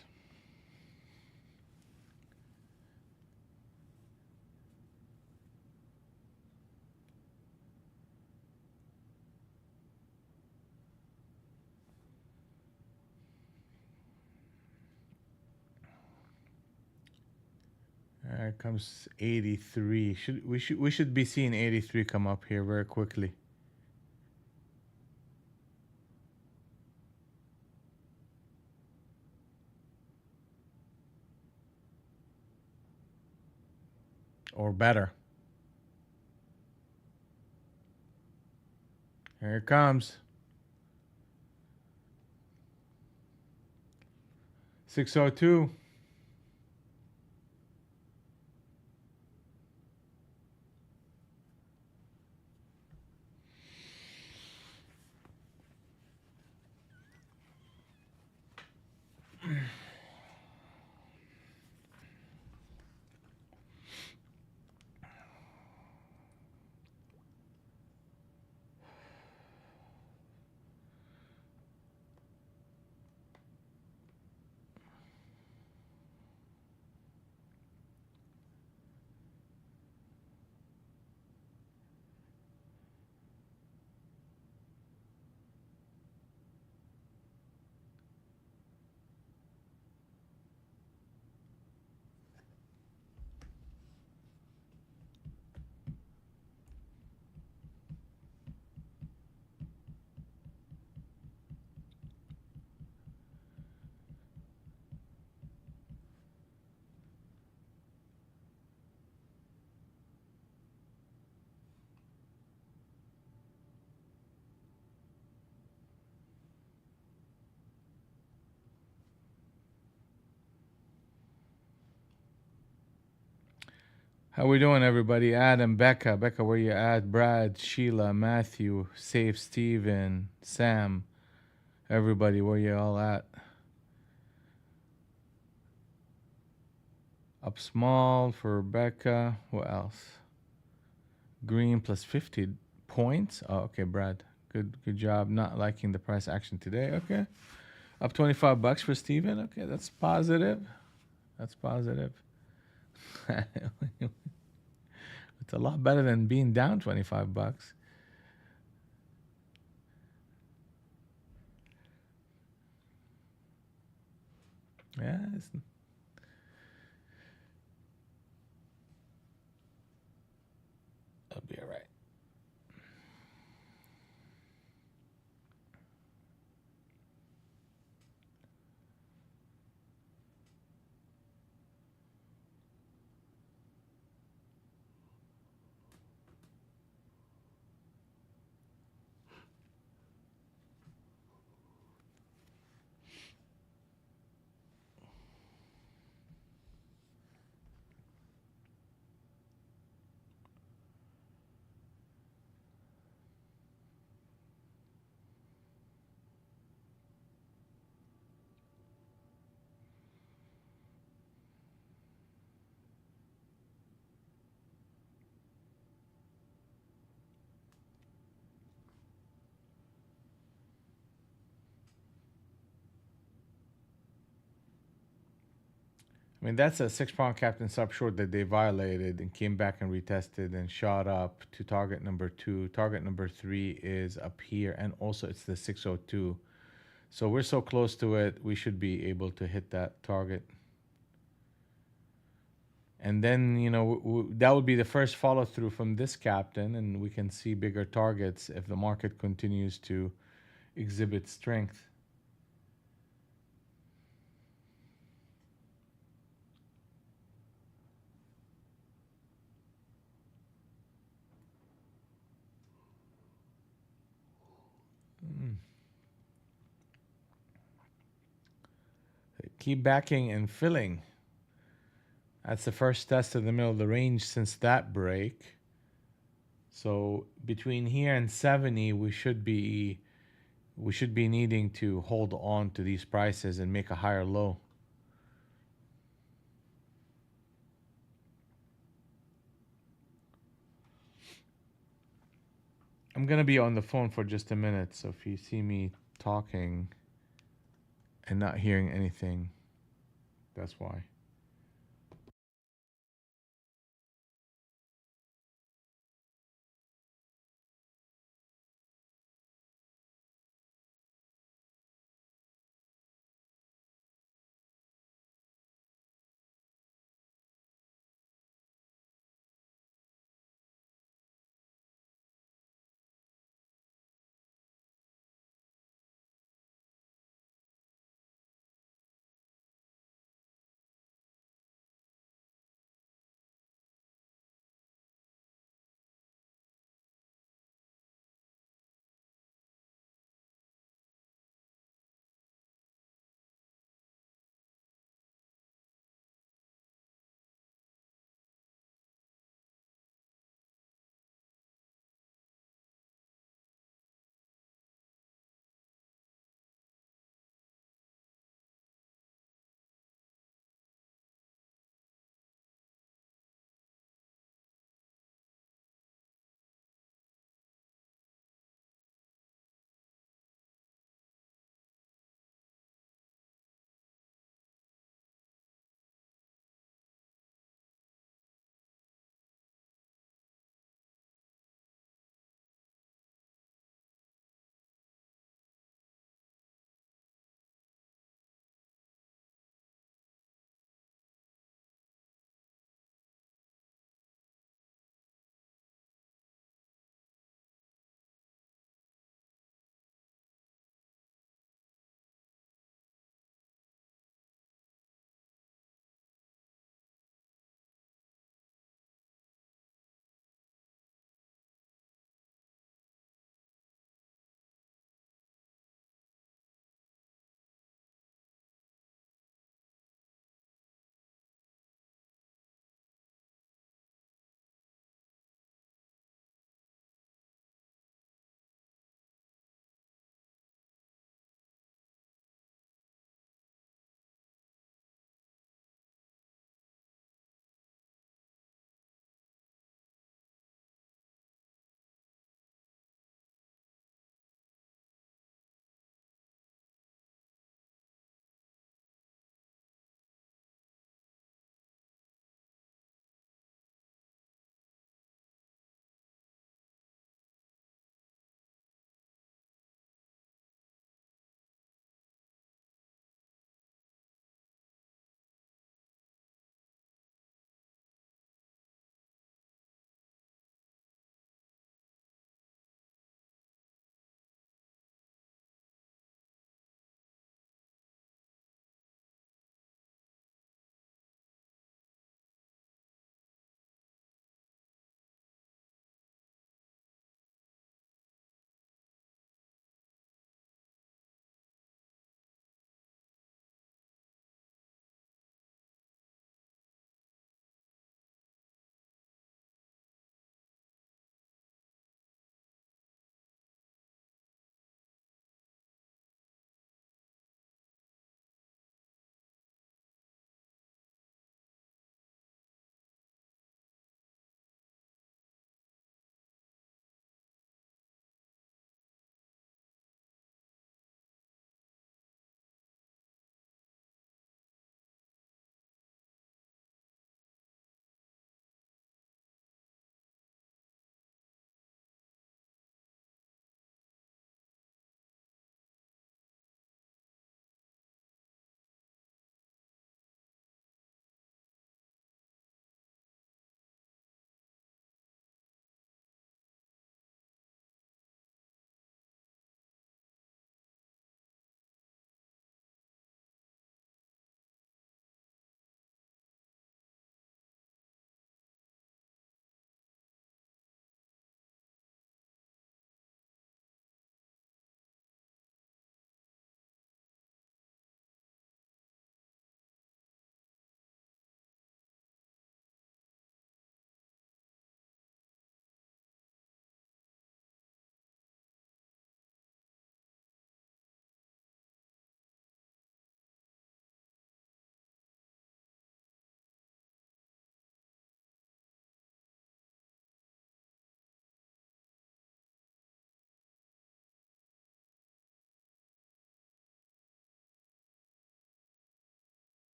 Here comes 83. We should be seeing 83 come up here very quickly. Or better. Here it comes. 602. How we doing, everybody? Adam, Becca, where you at? Brad, Sheila, Matthew, Safe, Steven, Sam, everybody, where you all at? Up small for Becca. What else? Green plus 50 points. Oh, okay, Brad. Good job. Not liking the price action today. Okay. Up 25 bucks for Steven. Okay, that's positive. That's positive. It's a lot better than being down 25 bucks. Yeah, it'll be all right. I mean, that's a 6 pound captain sub short that they violated and came back and retested and shot up to target number 2. Target number 3 is up here, and also it's the 602. So we're so close to it, we should be able to hit that target. And then, that would be the first follow through from this captain, and we can see bigger targets if the market continues to exhibit strength. Keep backing and filling. That's the first test of the middle of the range since that break. So between here and 70, we should be needing to hold on to these prices and make a higher low. I'm gonna be on the phone for just a minute, so if you see me talking and not hearing anything, that's why.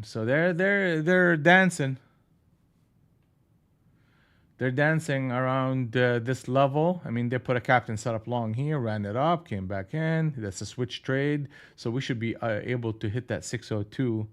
So they're dancing. They're dancing around this level. I mean, they put a captain setup long here, ran it up, came back in. That's a switch trade. So we should be able to hit that 602.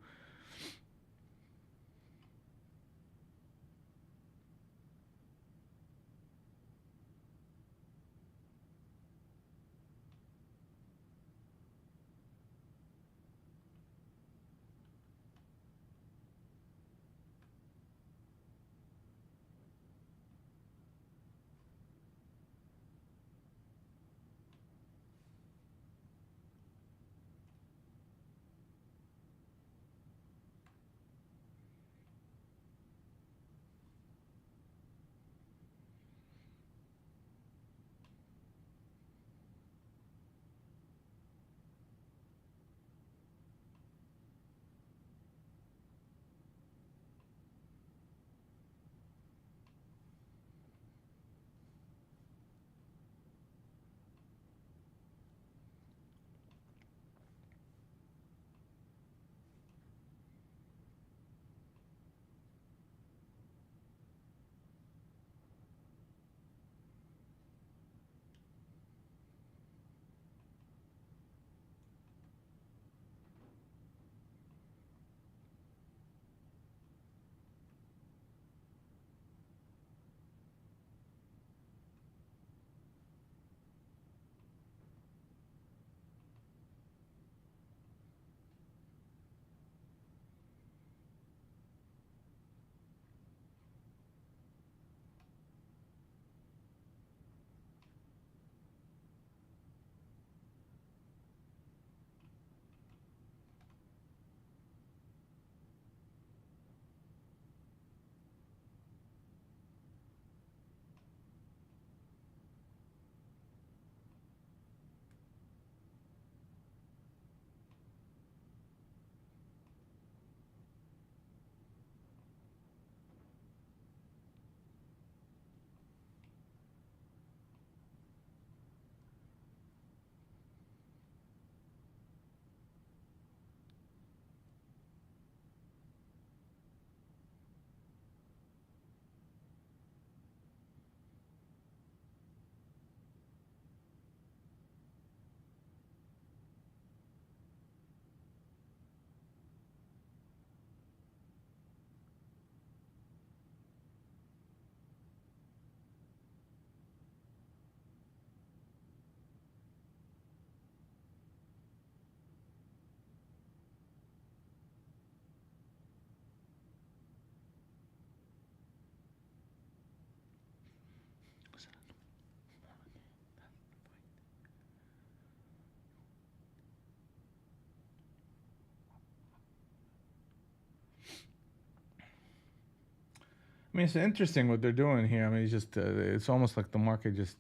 I mean, it's interesting what they're doing here. I mean, it's just it's almost like the market just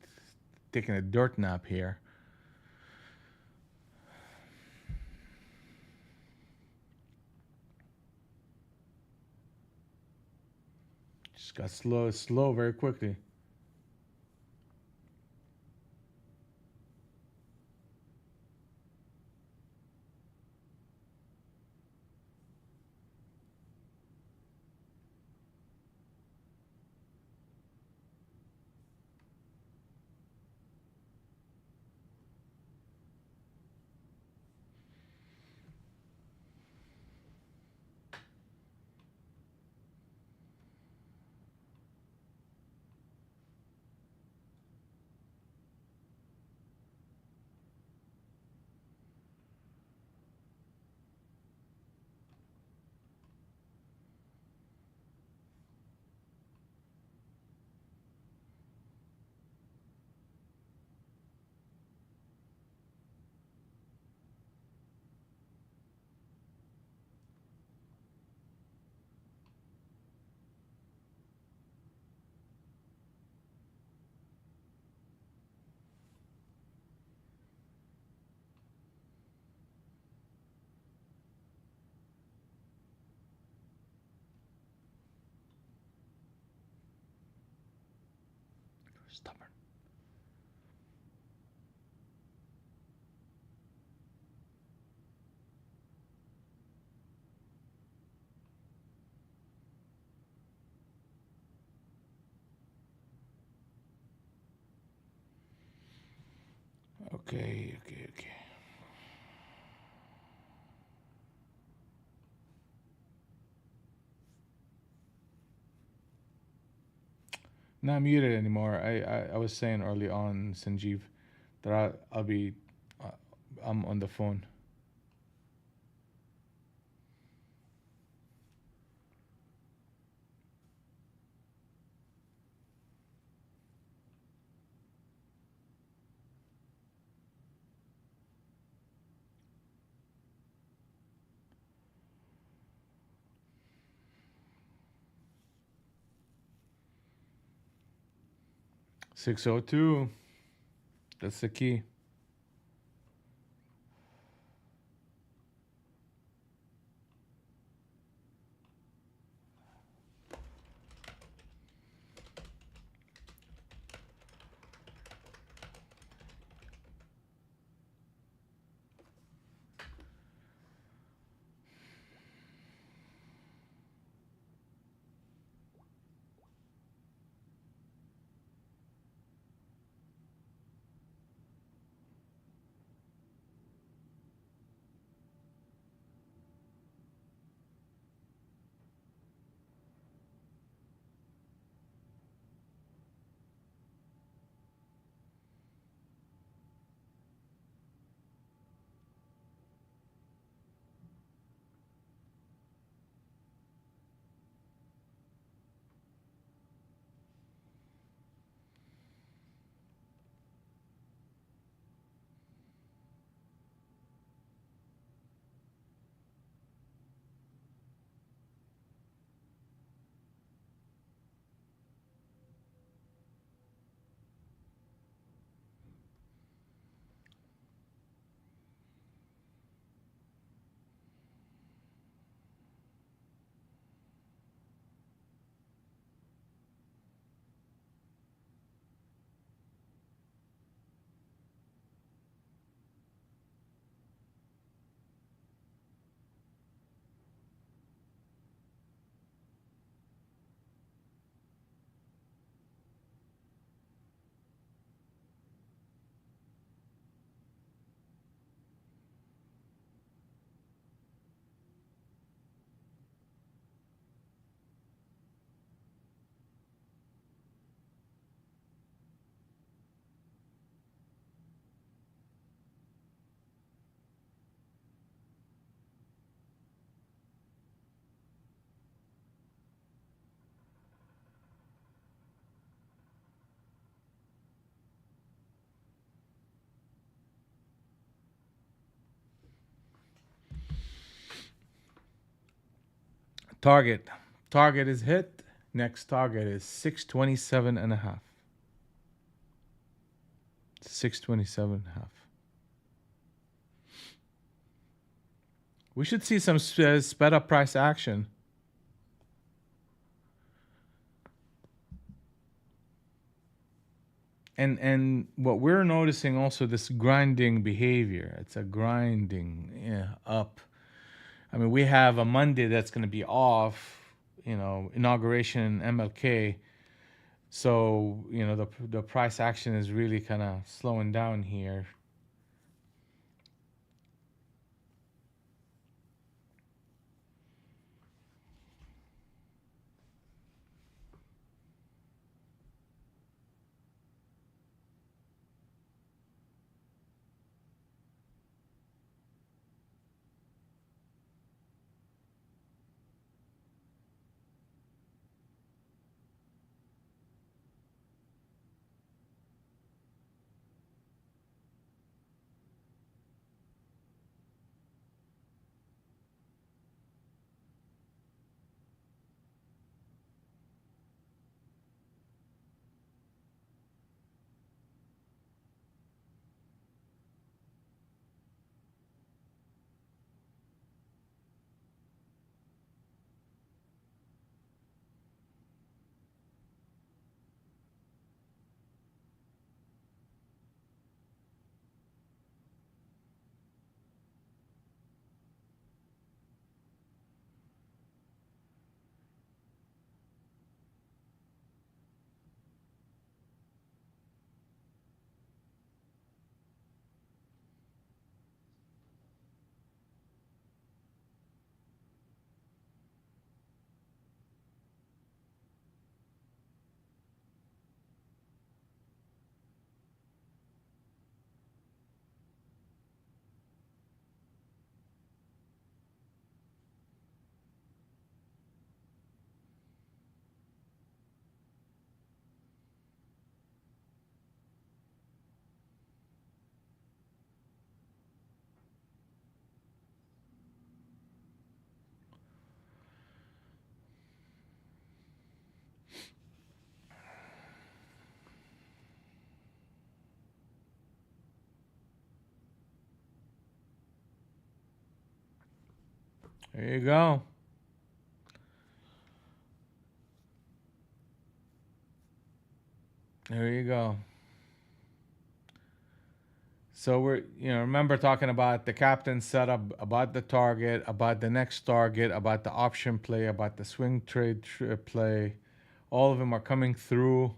taking a dirt nap here. Just got slow very quickly. Stubborn. Okay. Not muted anymore. I was saying early on, Sanjeev, that I'll be, uh, I'm on the phone. 602. That's the key. Target. Target is hit. Next target is 627 and a half. 627 and a half. We should see some sped up price action. And what we're noticing also, this grinding behavior. It's a grinding up. I mean, we have a Monday that's going to be off, inauguration MLK. So, the price action is really kind of slowing down here. There you go. There you go. So we're, remember talking about the captain setup, about the target, about the next target, about the option play, about the swing trade play. All of them are coming through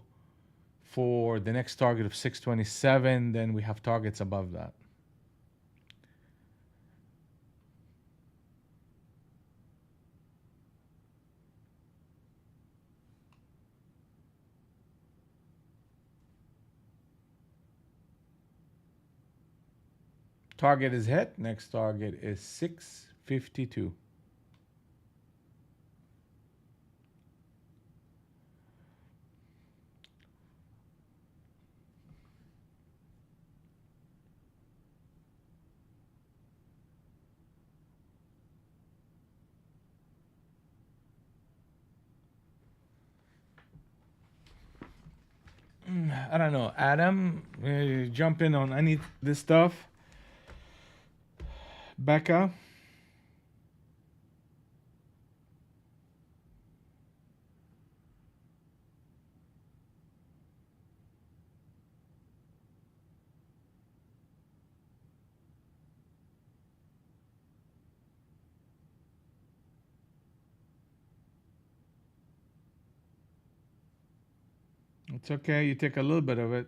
for the next target of 627. Then we have targets above that. Target is hit. Next target is 652. I don't know, Adam. Jump in on any this stuff. Becca. It's okay. You take a little bit of it.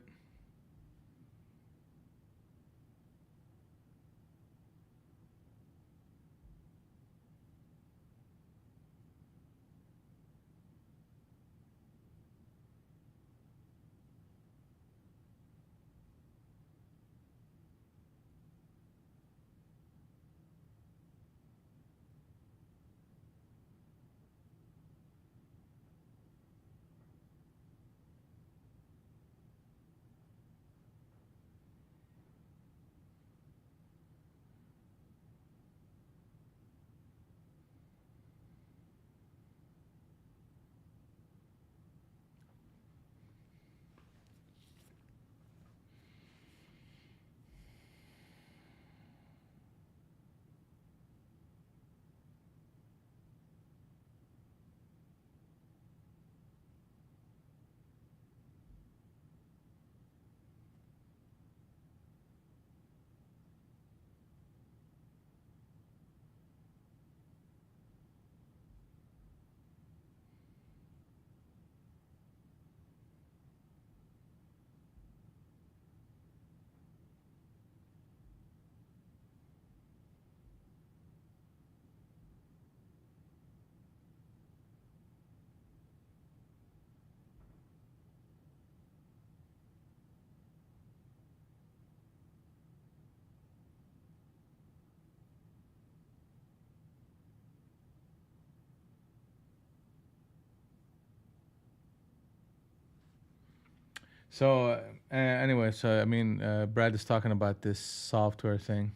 So anyway, so I mean, Brad is talking about this software thing.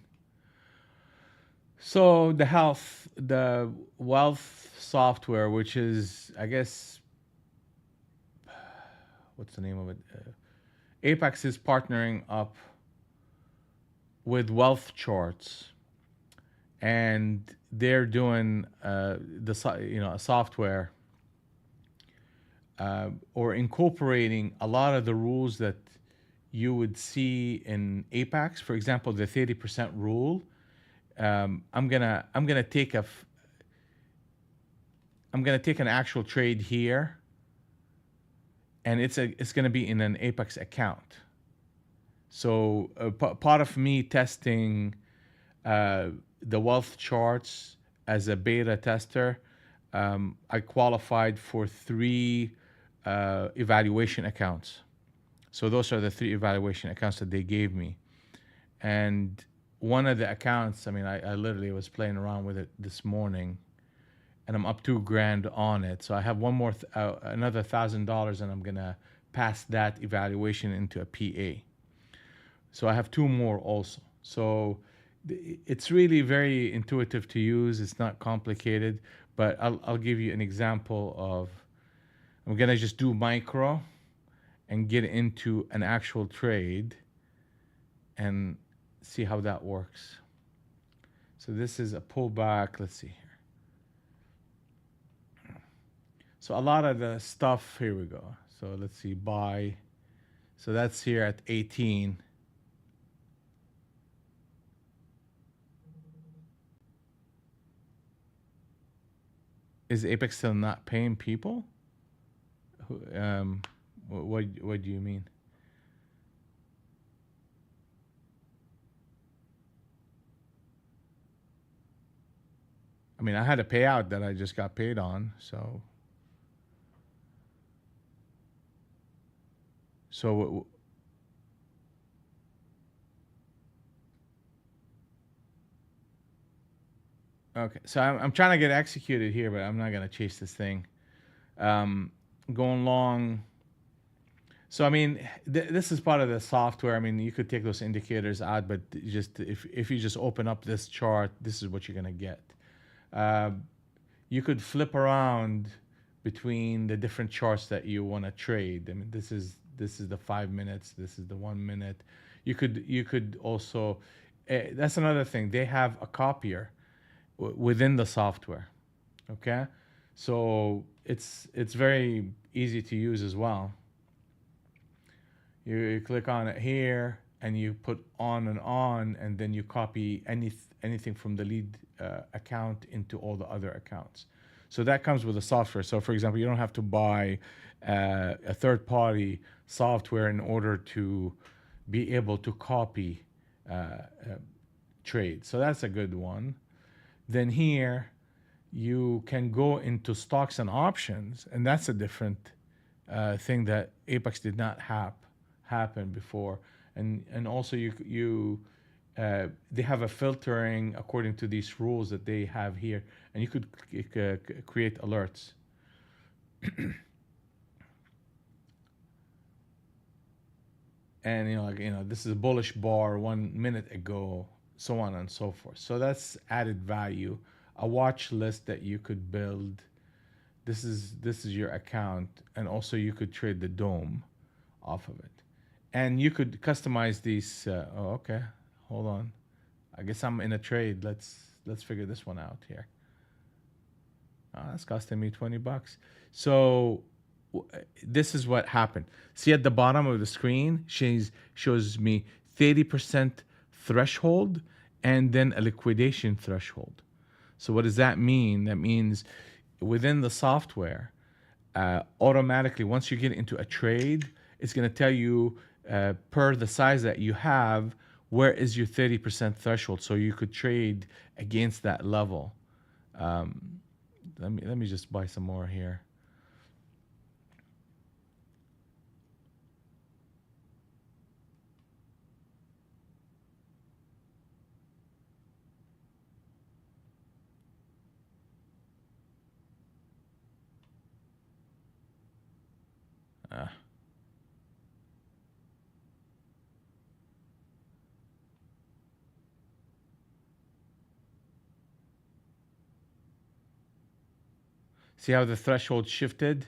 So the wealth software, which is, I guess, what's the name of it? Apex is partnering up with Wealth Charts, and they're doing a software, or incorporating a lot of the rules that you would see in Apex. For example, the 30% rule. I'm gonna take an actual trade here, and it's gonna be in an Apex account. So part of me testing the wealth charts as a beta tester, I qualified for 3 evaluation accounts. So those are the 3 evaluation accounts that they gave me. And one of the accounts, I mean, I literally was playing around with it this morning, and I'm up $2,000 on it. So I have one more, another $1,000, and I'm gonna pass that evaluation into a PA. So I have 2 more also. So it's really very intuitive to use. It's not complicated, but I'll give you an example of. I'm gonna just do micro and get into an actual trade and see how that works. So this is a pullback. Let's see here. So a lot of the stuff, here we go. So let's see, buy. So that's here at 18. Is Apex still not paying people? What do you mean? I mean, I had a payout that I just got paid on. So okay. So I'm trying to get executed here, but I'm not gonna chase this thing. Um, Going long. So I mean, this is part of the software. I mean, you could take those indicators out, but just if you just open up this chart, this is what you're gonna get. Uh, you could flip around between the different charts that you want to trade. I mean, this is the 5 minutes. This is the 1 minute. You could also. That's another thing. They have a copier within the software. Okay, so it's very easy to use as well. You click on it here and you put on, and then you copy anything from the lead account into all the other accounts. So that comes with the software. So for example, you don't have to buy a third party software in order to be able to copy trade. So that's a good one. Then here you can go into stocks and options, and that's a different thing that Apex did not happen before. And also they have a filtering according to these rules that they have here, and you could create alerts. And this is a bullish bar 1 minute ago, so on and so forth. So that's added value. A watch list that you could build. This is your account, and also you could trade the dome off of it, and you could customize these. Oh, okay, hold on. I guess I'm in a trade. Let's figure this one out here. That's costing me $20. So this is what happened. See at the bottom of the screen, shows me 30% threshold and then a liquidation threshold. So what does that mean? That means within the software, automatically once you get into a trade, it's going to tell you per the size that you have, where is your 30% threshold, so you could trade against that level. Um, let me just buy some more here. Uh, See how the threshold shifted?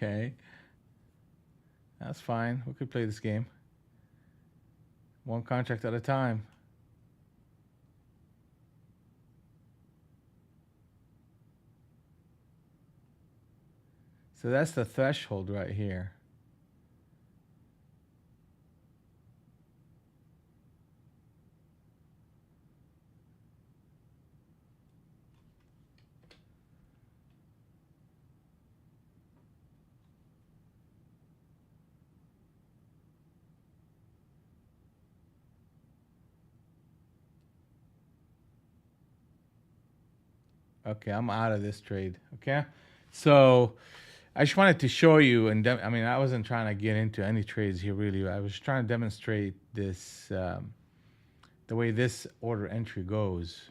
Okay, that's fine. We could play this game. One contract at a time. So that's the threshold right here. Okay, I'm out of this trade. Okay, so I just wanted to show you, and I mean, I wasn't trying to get into any trades here really. I was trying to demonstrate this, the way this order entry goes.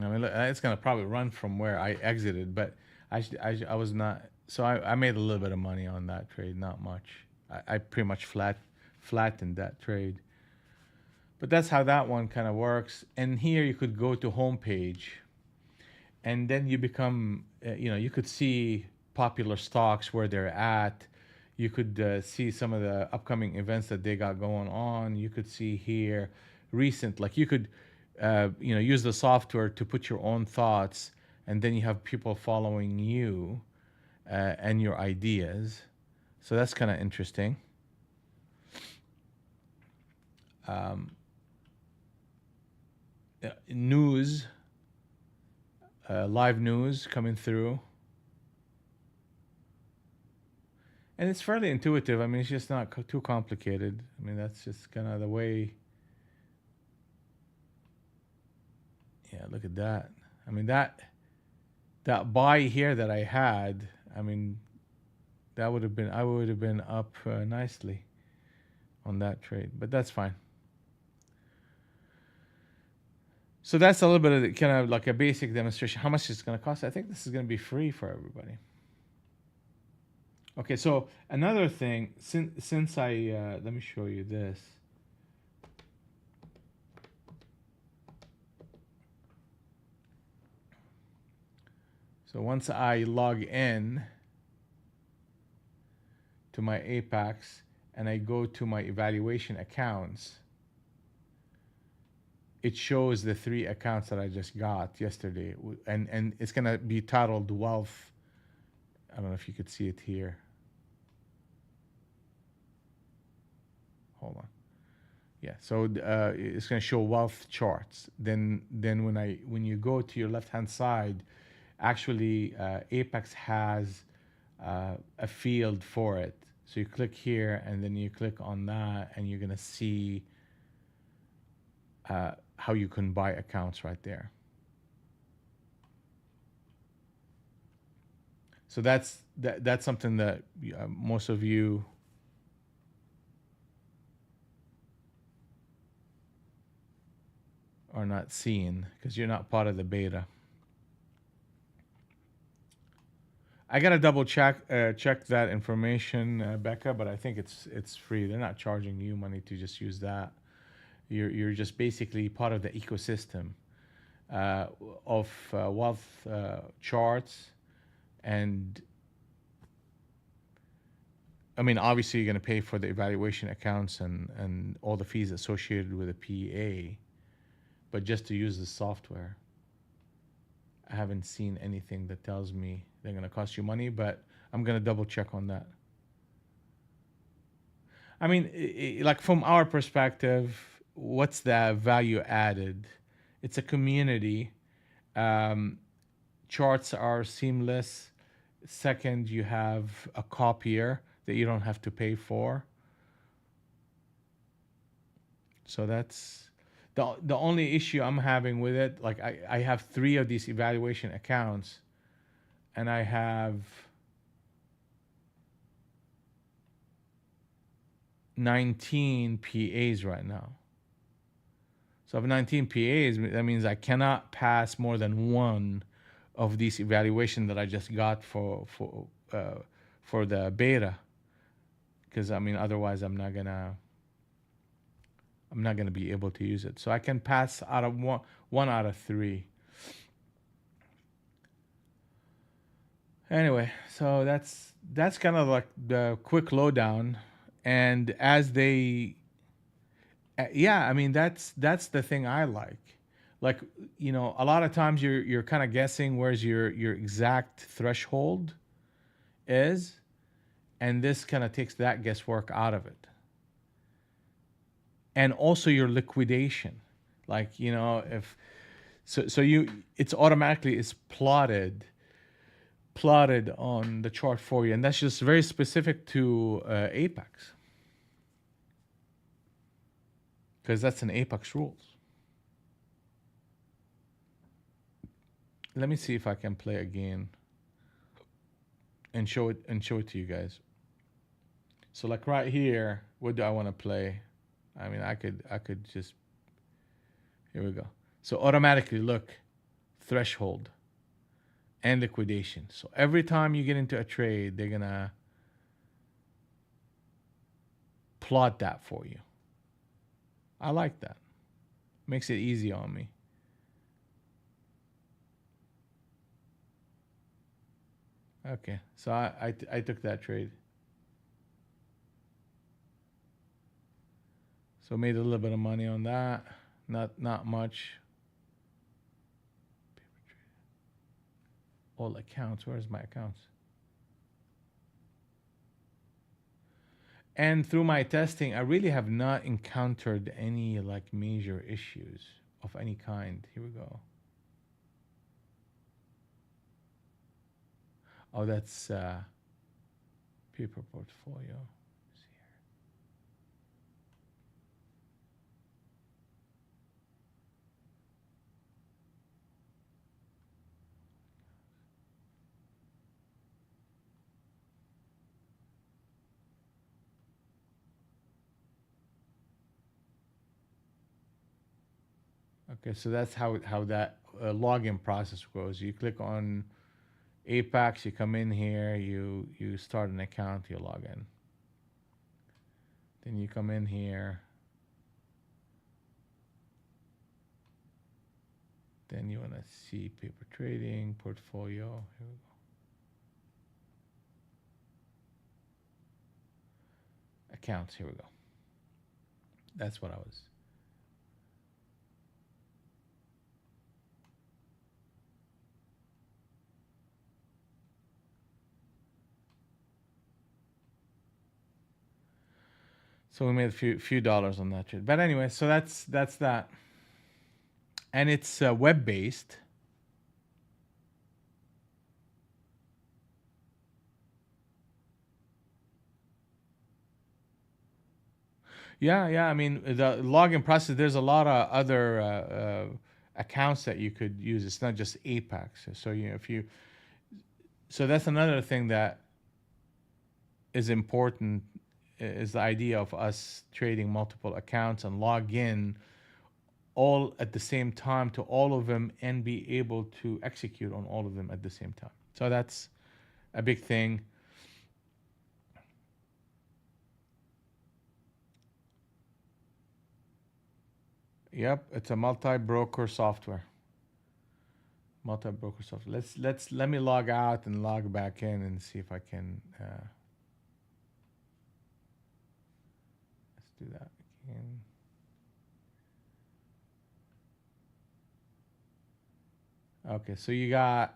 I mean, it's gonna probably run from where I exited, but I was not. So I made a little bit of money on that trade, not much. I pretty much flattened that trade. But that's how that one kind of works. And here you could go to home page, and then you become, you could see popular stocks where they're at. You could see some of the upcoming events that they got going on. You could see here recent, like you could, use the software to put your own thoughts, and then you have people following you and your ideas. So that's kind of interesting. News, live news coming through. And it's fairly intuitive. I mean, it's just not too complicated. I mean, that's just kind of the way. Yeah, look at that. I mean, that buy here that I had, I mean, that would have been, I would have been up nicely on that trade, but that's fine. So that's a little bit of kind of like a basic demonstration. How much it's going to cost? I think this is going to be free for everybody. Okay, so another thing, since I let me show you this. So once I log in to my Apex and I go to my evaluation accounts, it shows the 3 accounts that I just got yesterday, and it's gonna be titled Wealth. I don't know if you could see it here. Hold on. Yeah, so it's gonna show wealth charts. Then when you go to your left hand side, actually Apex has a field for it. So you click here, and then you click on that, and you're gonna see how you can buy accounts right there. So that's something that most of you are not seeing because you're not part of the beta. I gotta double check that information, Becca, but I think it's free. They're not charging you money to just use that. You're just basically part of the ecosystem of wealth charts, and I mean, obviously, you're going to pay for the evaluation accounts and all the fees associated with a PA, but just to use the software, I haven't seen anything that tells me they're going to cost you money, but I'm going to double check on that. I mean, like from our perspective, what's the value added? It's a community. Charts are seamless. Second, you have a copier that you don't have to pay for. So that's the only issue I'm having with it. Like I have 3 of these evaluation accounts, and I have 19 PAs right now. So I have 19 PAs. That means I cannot pass more than 1 of these evaluation that I just got for the beta, because I mean otherwise I'm not gonna be able to use it. So I can pass out of one out of 3. Anyway, so that's kind of like the quick lowdown. And as they, yeah, I mean that's the thing I like. Like, a lot of times you're kind of guessing where's your exact threshold is, and this kind of takes that guesswork out of it. And also your liquidation, like if so it's automatically is plotted on the chart for you, and that's just very specific to Apex, because that's an Apex rules. let me see if I can play again and show it to you guys. So like right here, what do I want to play? I mean, I could just, here we go. So automatically look, threshold and liquidation. So every time you get into a trade, they're gonna plot that for you. I like that. Makes it easy on me. Okay, so I took that trade. So made a little bit of money on that. Not much. All accounts. Where's my accounts? And through my testing, I really have not encountered any like major issues of any kind. Here we go. Oh, that's paper portfolio. Okay, so that's how that login process goes. You click on Apex, you come in here, you start an account, you log in. Then you come in here. Then you want to see paper trading, portfolio. Here we go. Accounts, here we go. That's what I was. So we made a few dollars on that trade. But anyway, so that's that. And it's web based. Yeah. I mean, the login process. There's a lot of other accounts that you could use. It's not just Apex. So if you, so that's another thing that is important, is the idea of us trading multiple accounts and log in all at the same time to all of them and be able to execute on all of them at the same time. So that's a big thing. Yep, it's a multi-broker software. Multi-broker software. Let me log out and log back in and see if I can. Let's do that again. Okay, so you got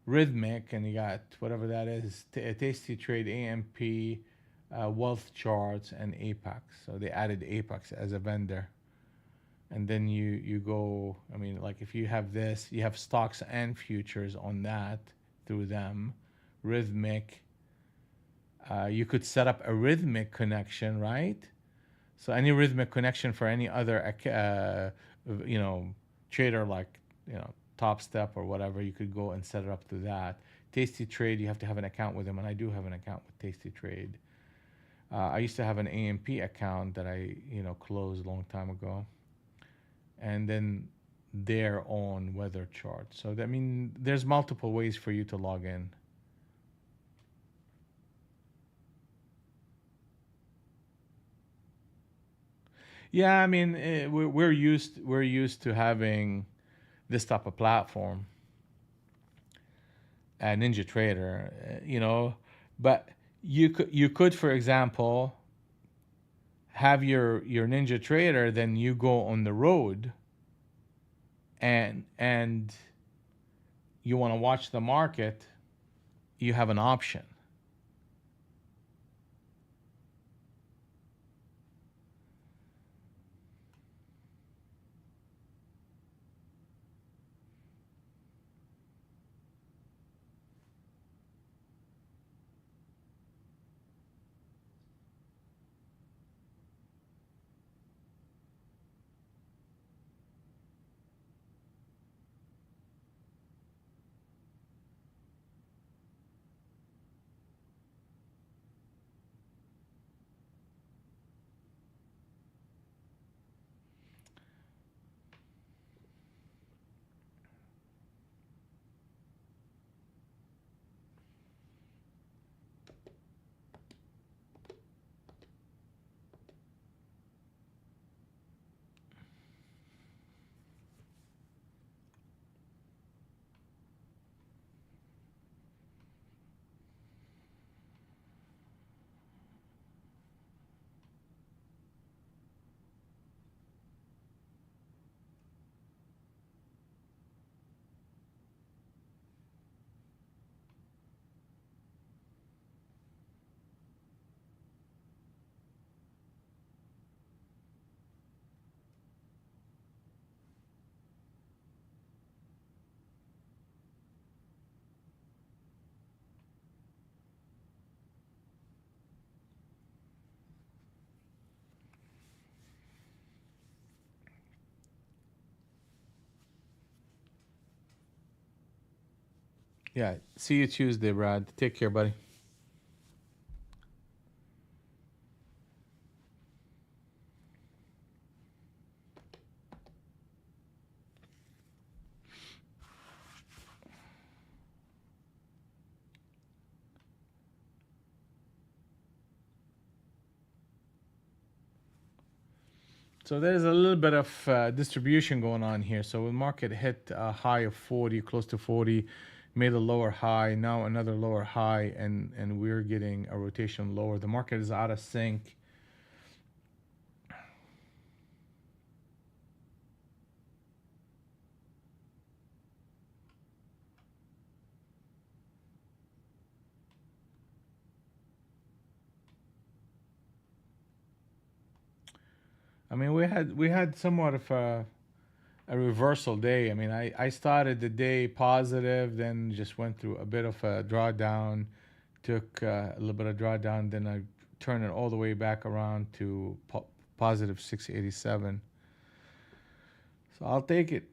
Rhythmic and you got whatever that is, Tasty Trade, AMP, Wealth Charts, and Apex. So they added Apex as a vendor. And then you go, I mean, like if you have this, you have stocks and futures on that through them. Rhythmic. You could set up a Rhythmic connection, right? So any Rhythmic connection for any other, trader like, Top Step or whatever, you could go and set it up through that. Tasty Trade, you have to have an account with them, and I do have an account with Tasty Trade. I used to have an AMP account that I, closed a long time ago. And then their own weather chart. So, I mean, there's multiple ways for you to log in. Yeah, I mean, we're used to having this type of platform, a Ninja Trader, but you could, for example, have your Ninja Trader, then you go on the road, and you want to watch the market, you have an option. Yeah. See you Tuesday, Brad. Take care, buddy. So there's a little bit of distribution going on here. So the market hit a high of 40, close to 40, made a lower high, now another lower high, and we're getting a rotation lower. The market is out of sync. I mean, we had somewhat of a reversal day. I mean, I started the day positive, then just went through a bit of a drawdown, took a little bit of drawdown, then I turned it all the way back around to positive 687. So I'll take it.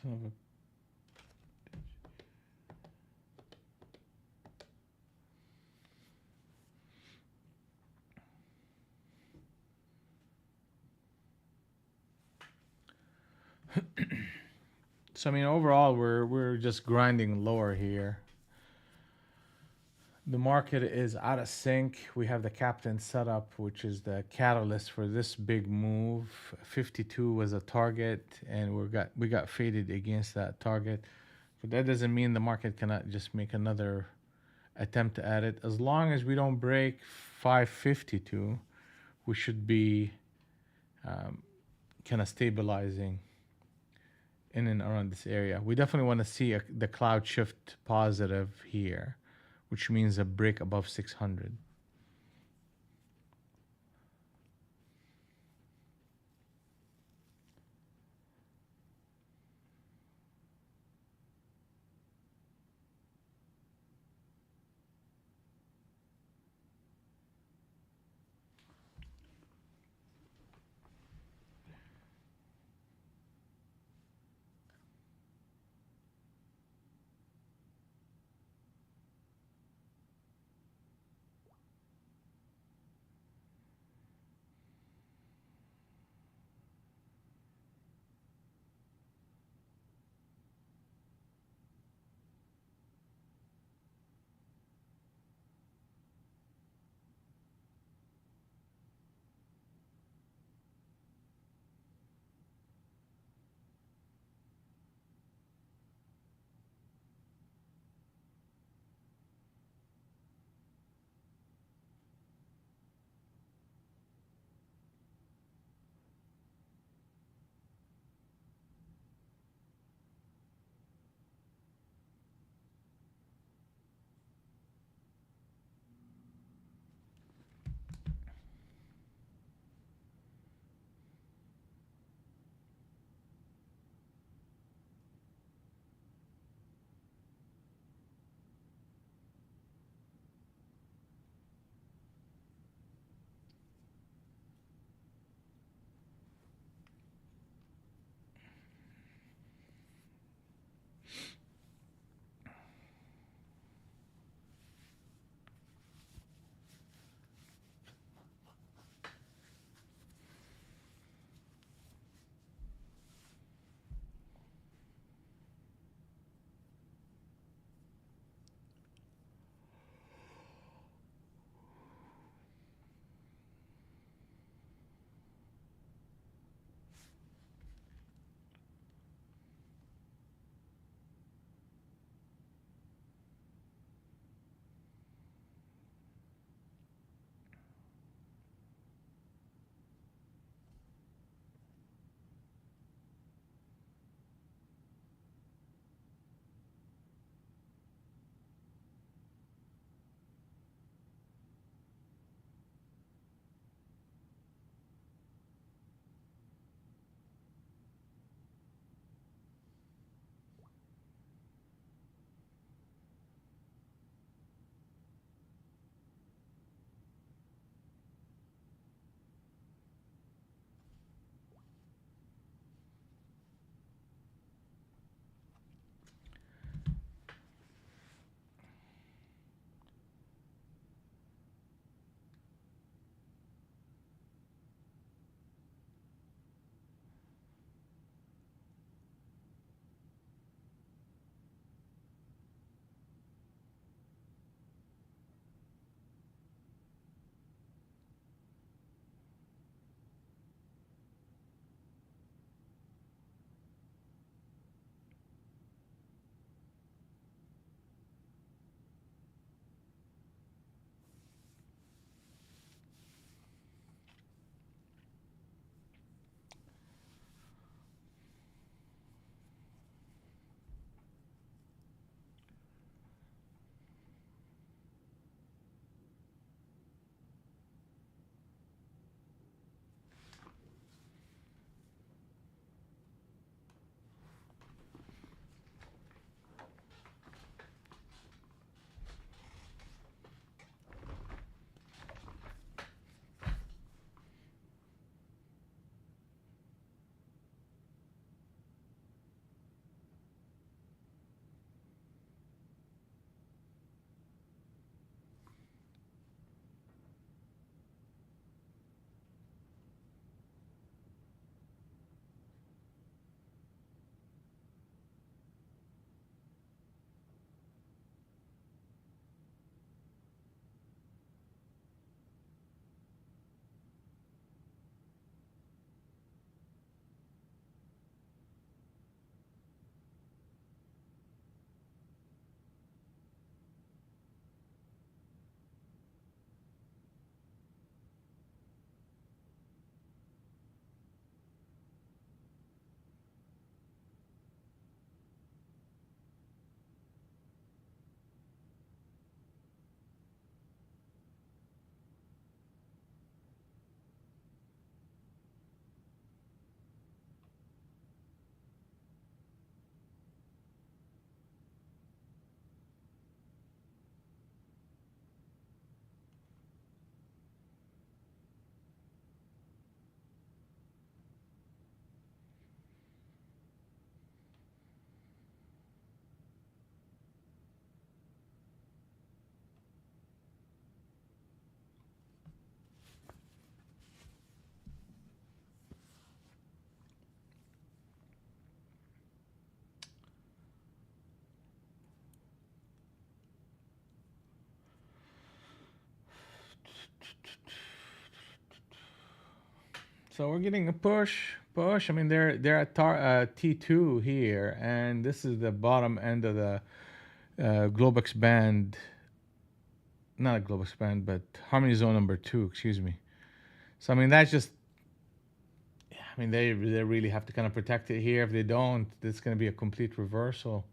Son of a. So I mean, overall, we're just grinding lower here. The market is out of sync. We have the captain setup, which is the catalyst for this big move. 52 was a target, and we got faded against that target. But that doesn't mean the market cannot just make another attempt at it. As long as we don't break 552, we should be kind of stabilizing in and around this area. We definitely want to see the cloud shift positive here, which means a break above 600. So we're getting a push. I mean, they're at T2 here, and this is the bottom end of the Globex band, not a Globex band, but Harmony Zone number two. Excuse me. So I mean, that's just. I mean, they really have to kind of protect it here. If they don't, it's going to be a complete reversal.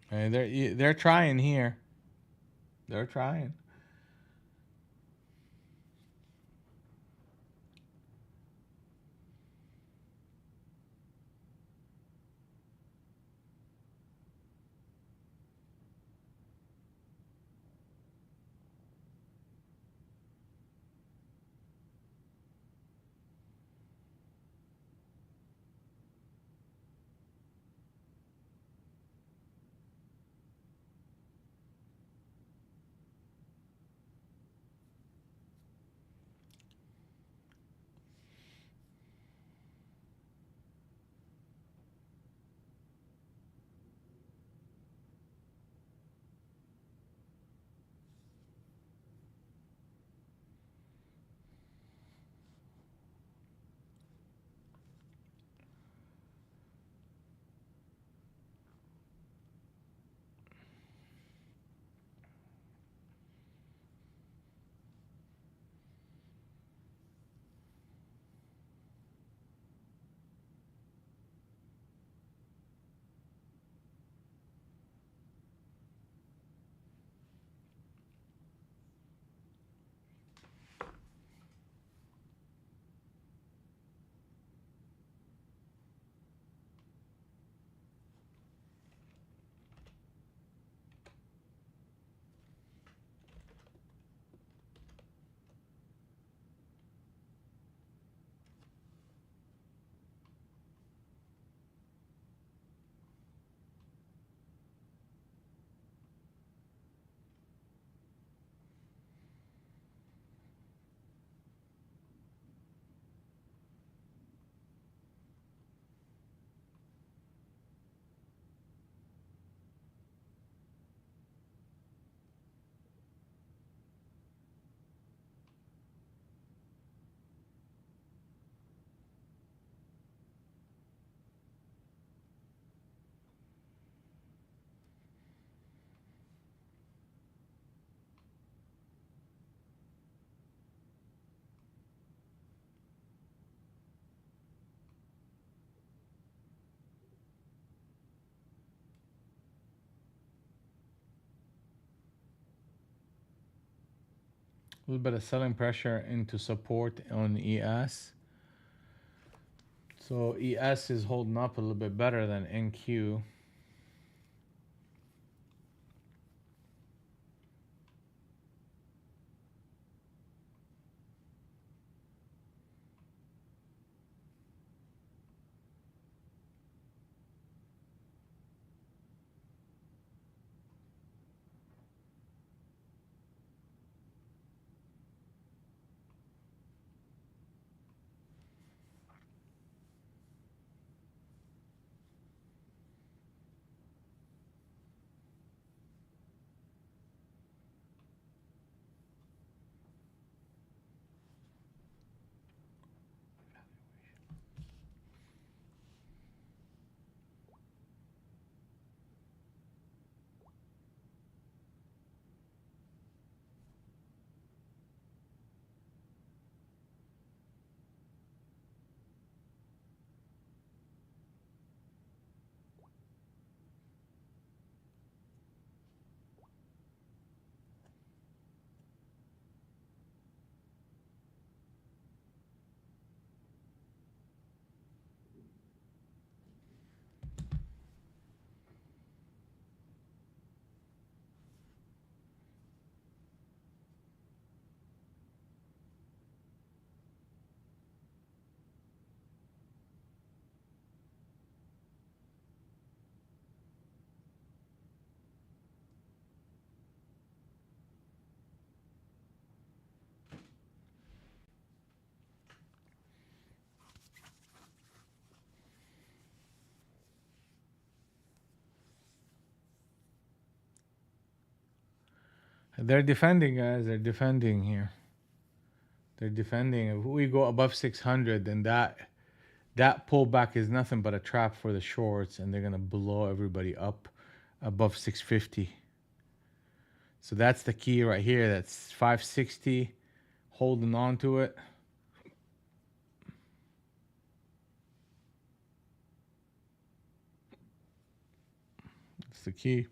And they're trying here. They're trying. A little bit of selling pressure into support on ES. So ES is holding up a little bit better than NQ. They're defending, guys. They're defending here. They're defending. If we go above 600, then that pullback is nothing but a trap for the shorts, and they're gonna blow everybody up above 650. So that's the key right here. That's 560. Holding on to it. That's the key.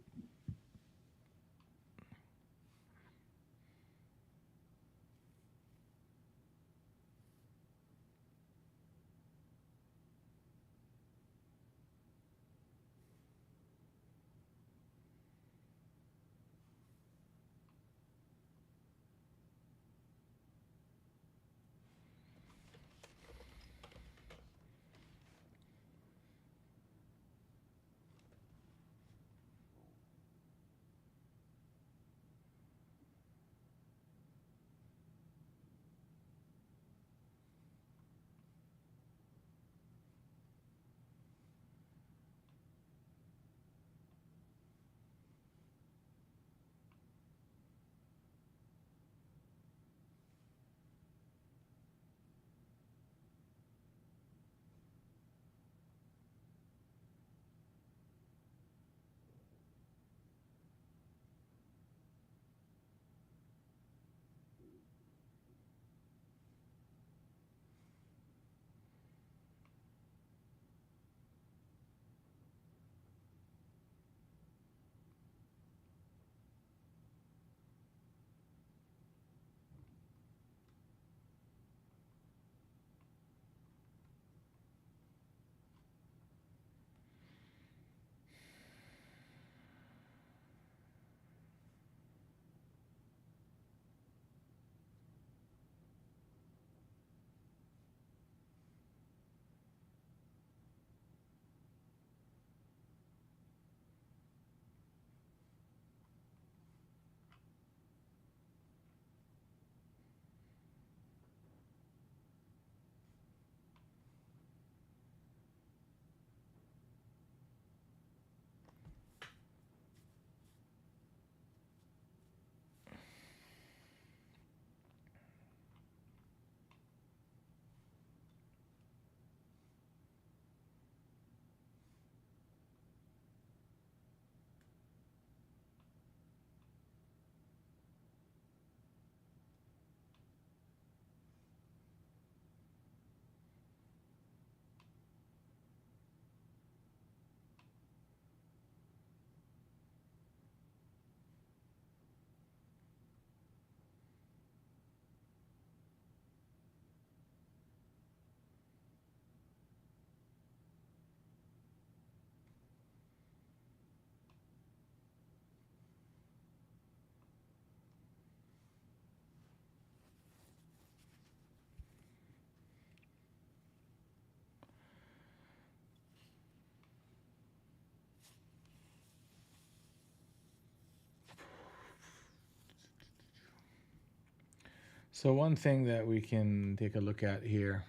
So one thing that we can take a look at here,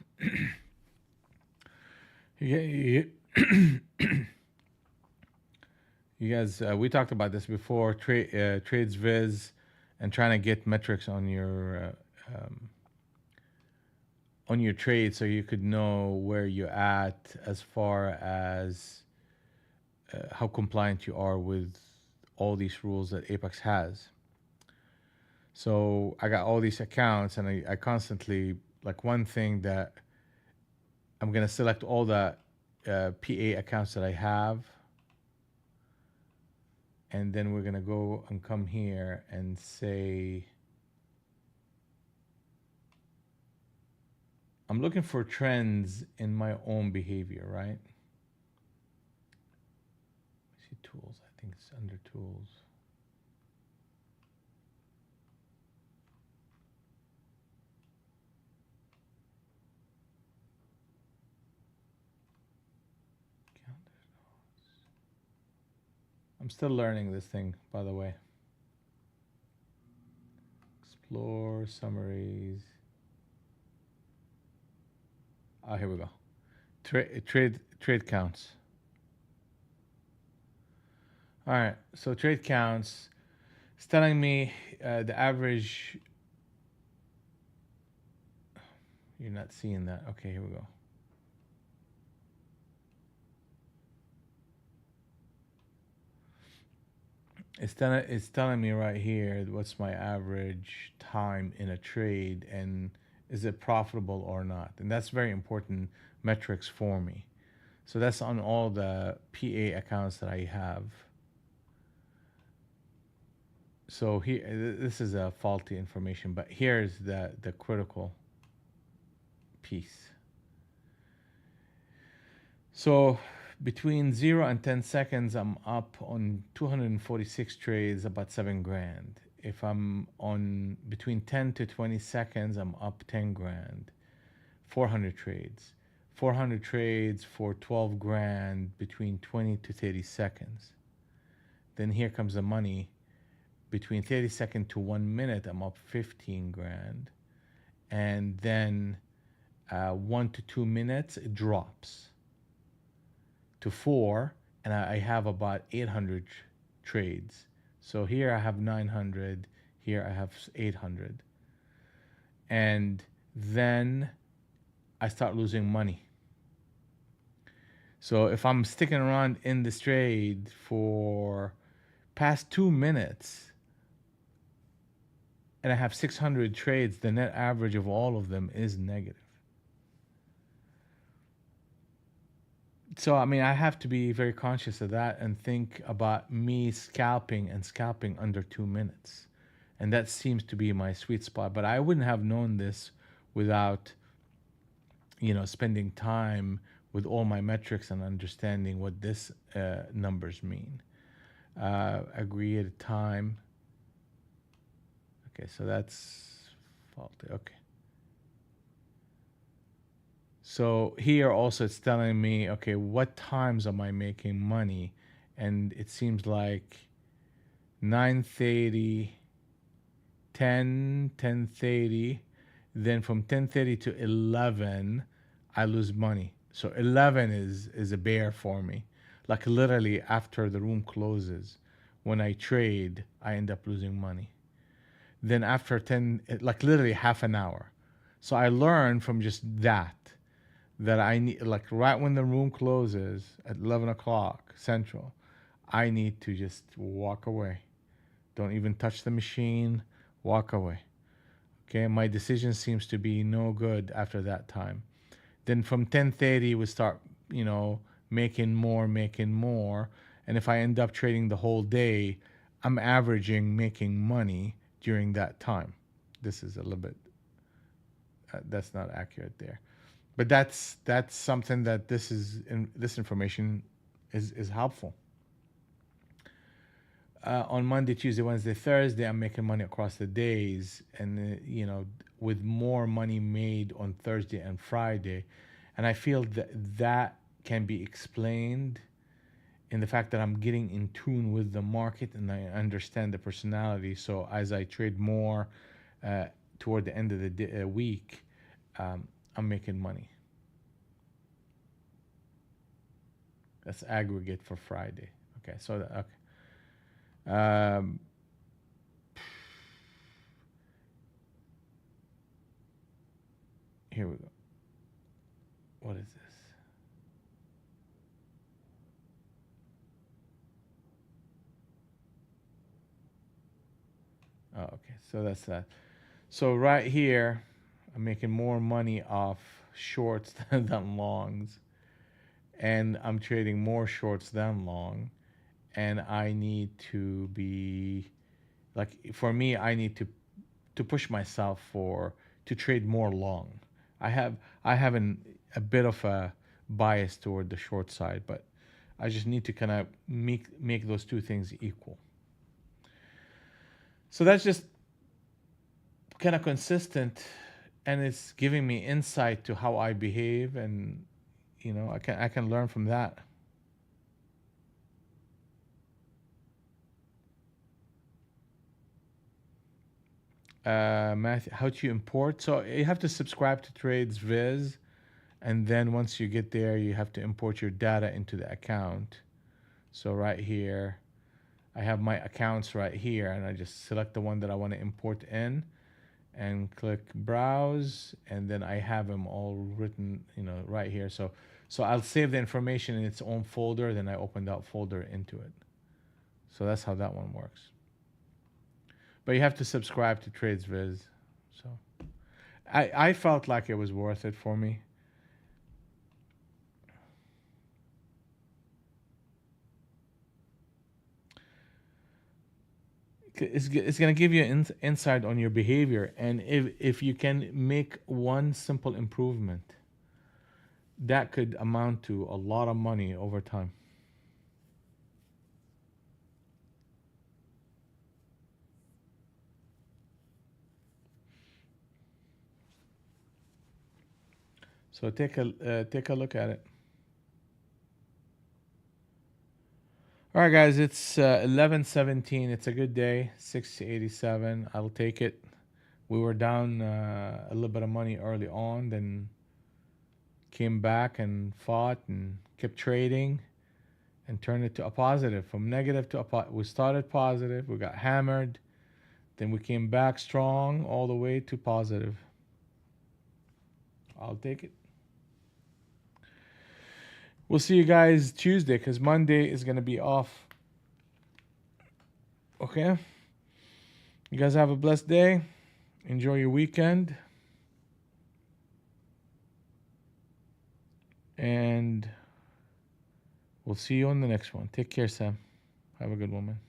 you, you guys, we talked about this before. Trades Viz, and trying to get metrics on your trade, so you could know where you're at as far as how compliant you are with all these rules that Apex has. So I got all these accounts, and I constantly, like, one thing that I'm gonna select all the PA accounts that I have, and then we're gonna go and come here and say I'm looking for trends in my own behavior, right? See tools. I think it's under tools. I'm still learning this thing, by the way. Explore summaries. Ah, here we go. Trade counts. All right. So trade counts. It's telling me the average. You're not seeing that. Okay, here we go. It's telling me right here what's my average time in a trade and is it profitable or not. And that's very important metrics for me. So that's on all the PA accounts that I have. So here, this is a faulty information, but here's the critical piece. So between 0 and 10 seconds, I'm up on 246 trades, about 7 grand. If I'm on between 10 to 20 seconds, I'm up 10 grand. 400 trades. 400 trades for 12 grand between 20 to 30 seconds. Then here comes the money. Between 30 seconds to 1 minute, I'm up 15 grand. And then 1 to 2 minutes, it drops to 4, and I have about 800 trades. So here I have 900, here I have 800. And then I start losing money. So if I'm sticking around in this trade for past 2 minutes and I have 600 trades, the net average of all of them is negative. So, I mean, I have to be very conscious of that and think about me scalping under 2 minutes. And that seems to be my sweet spot. But I wouldn't have known this without, spending time with all my metrics and understanding what this numbers mean. Agree at a time. Okay, so that's faulty. Okay. So here also it's telling me, okay, what times am I making money? And it seems like 9:30, 10, 10:30. Then from 10:30 to 11, I lose money. So 11 is a bear for me. Like literally after the room closes, when I trade, I end up losing money. Then after 10, like literally half an hour. So I learned from just that I need, like right when the room closes at 11 o'clock Central, I need to just walk away. Don't even touch the machine, walk away. Okay, my decision seems to be no good after that time. Then from 10:30 we start, making more. And if I end up trading the whole day, I'm averaging making money during that time. This is a little bit, that's not accurate there. But that's something that this information is helpful. On Monday, Tuesday, Wednesday, Thursday, I'm making money across the days, and with more money made on Thursday and Friday, and I feel that can be explained in the fact that I'm getting in tune with the market and I understand the personality. So as I trade more toward the end of the week, I'm making money. That's aggregate for Friday. Okay, so okay. Here we go. What is this? Oh, okay. So that's that. So right here, I'm making more money off shorts than longs, and I'm trading more shorts than long, and I need to be like for me, I need to push myself to trade more long. I have a bit of a bias toward the short side, but I just need to kind of make those two things equal. So that's just kind of consistent, and it's giving me insight to how I behave, and I can learn from that. Matthew, how to import? So you have to subscribe to Trades Viz, and then once you get there, you have to import your data into the account. So right here, I have my accounts right here, and I just select the one that I want to import in and click browse, and then I have them all written, right here. So I'll save the information in its own folder, then I open that folder into it. So that's how that one works. But you have to subscribe to TradesViz. So I felt like it was worth it for me. It's going to give you insight on your behavior, and if you can make one simple improvement, that could amount to a lot of money over time. So take a look at it. All right, guys, it's 11:17. It's a good day. 687. I'll take it. We were down a little bit of money early on, then came back and fought and kept trading and turned it to a positive. From negative to we started positive, we got hammered, then we came back strong all the way to positive. I'll take it. We'll see you guys Tuesday, because Monday is going to be off. Okay? You guys have a blessed day. Enjoy your weekend. And we'll see you on the next one. Take care, Sam. Have a good one, man.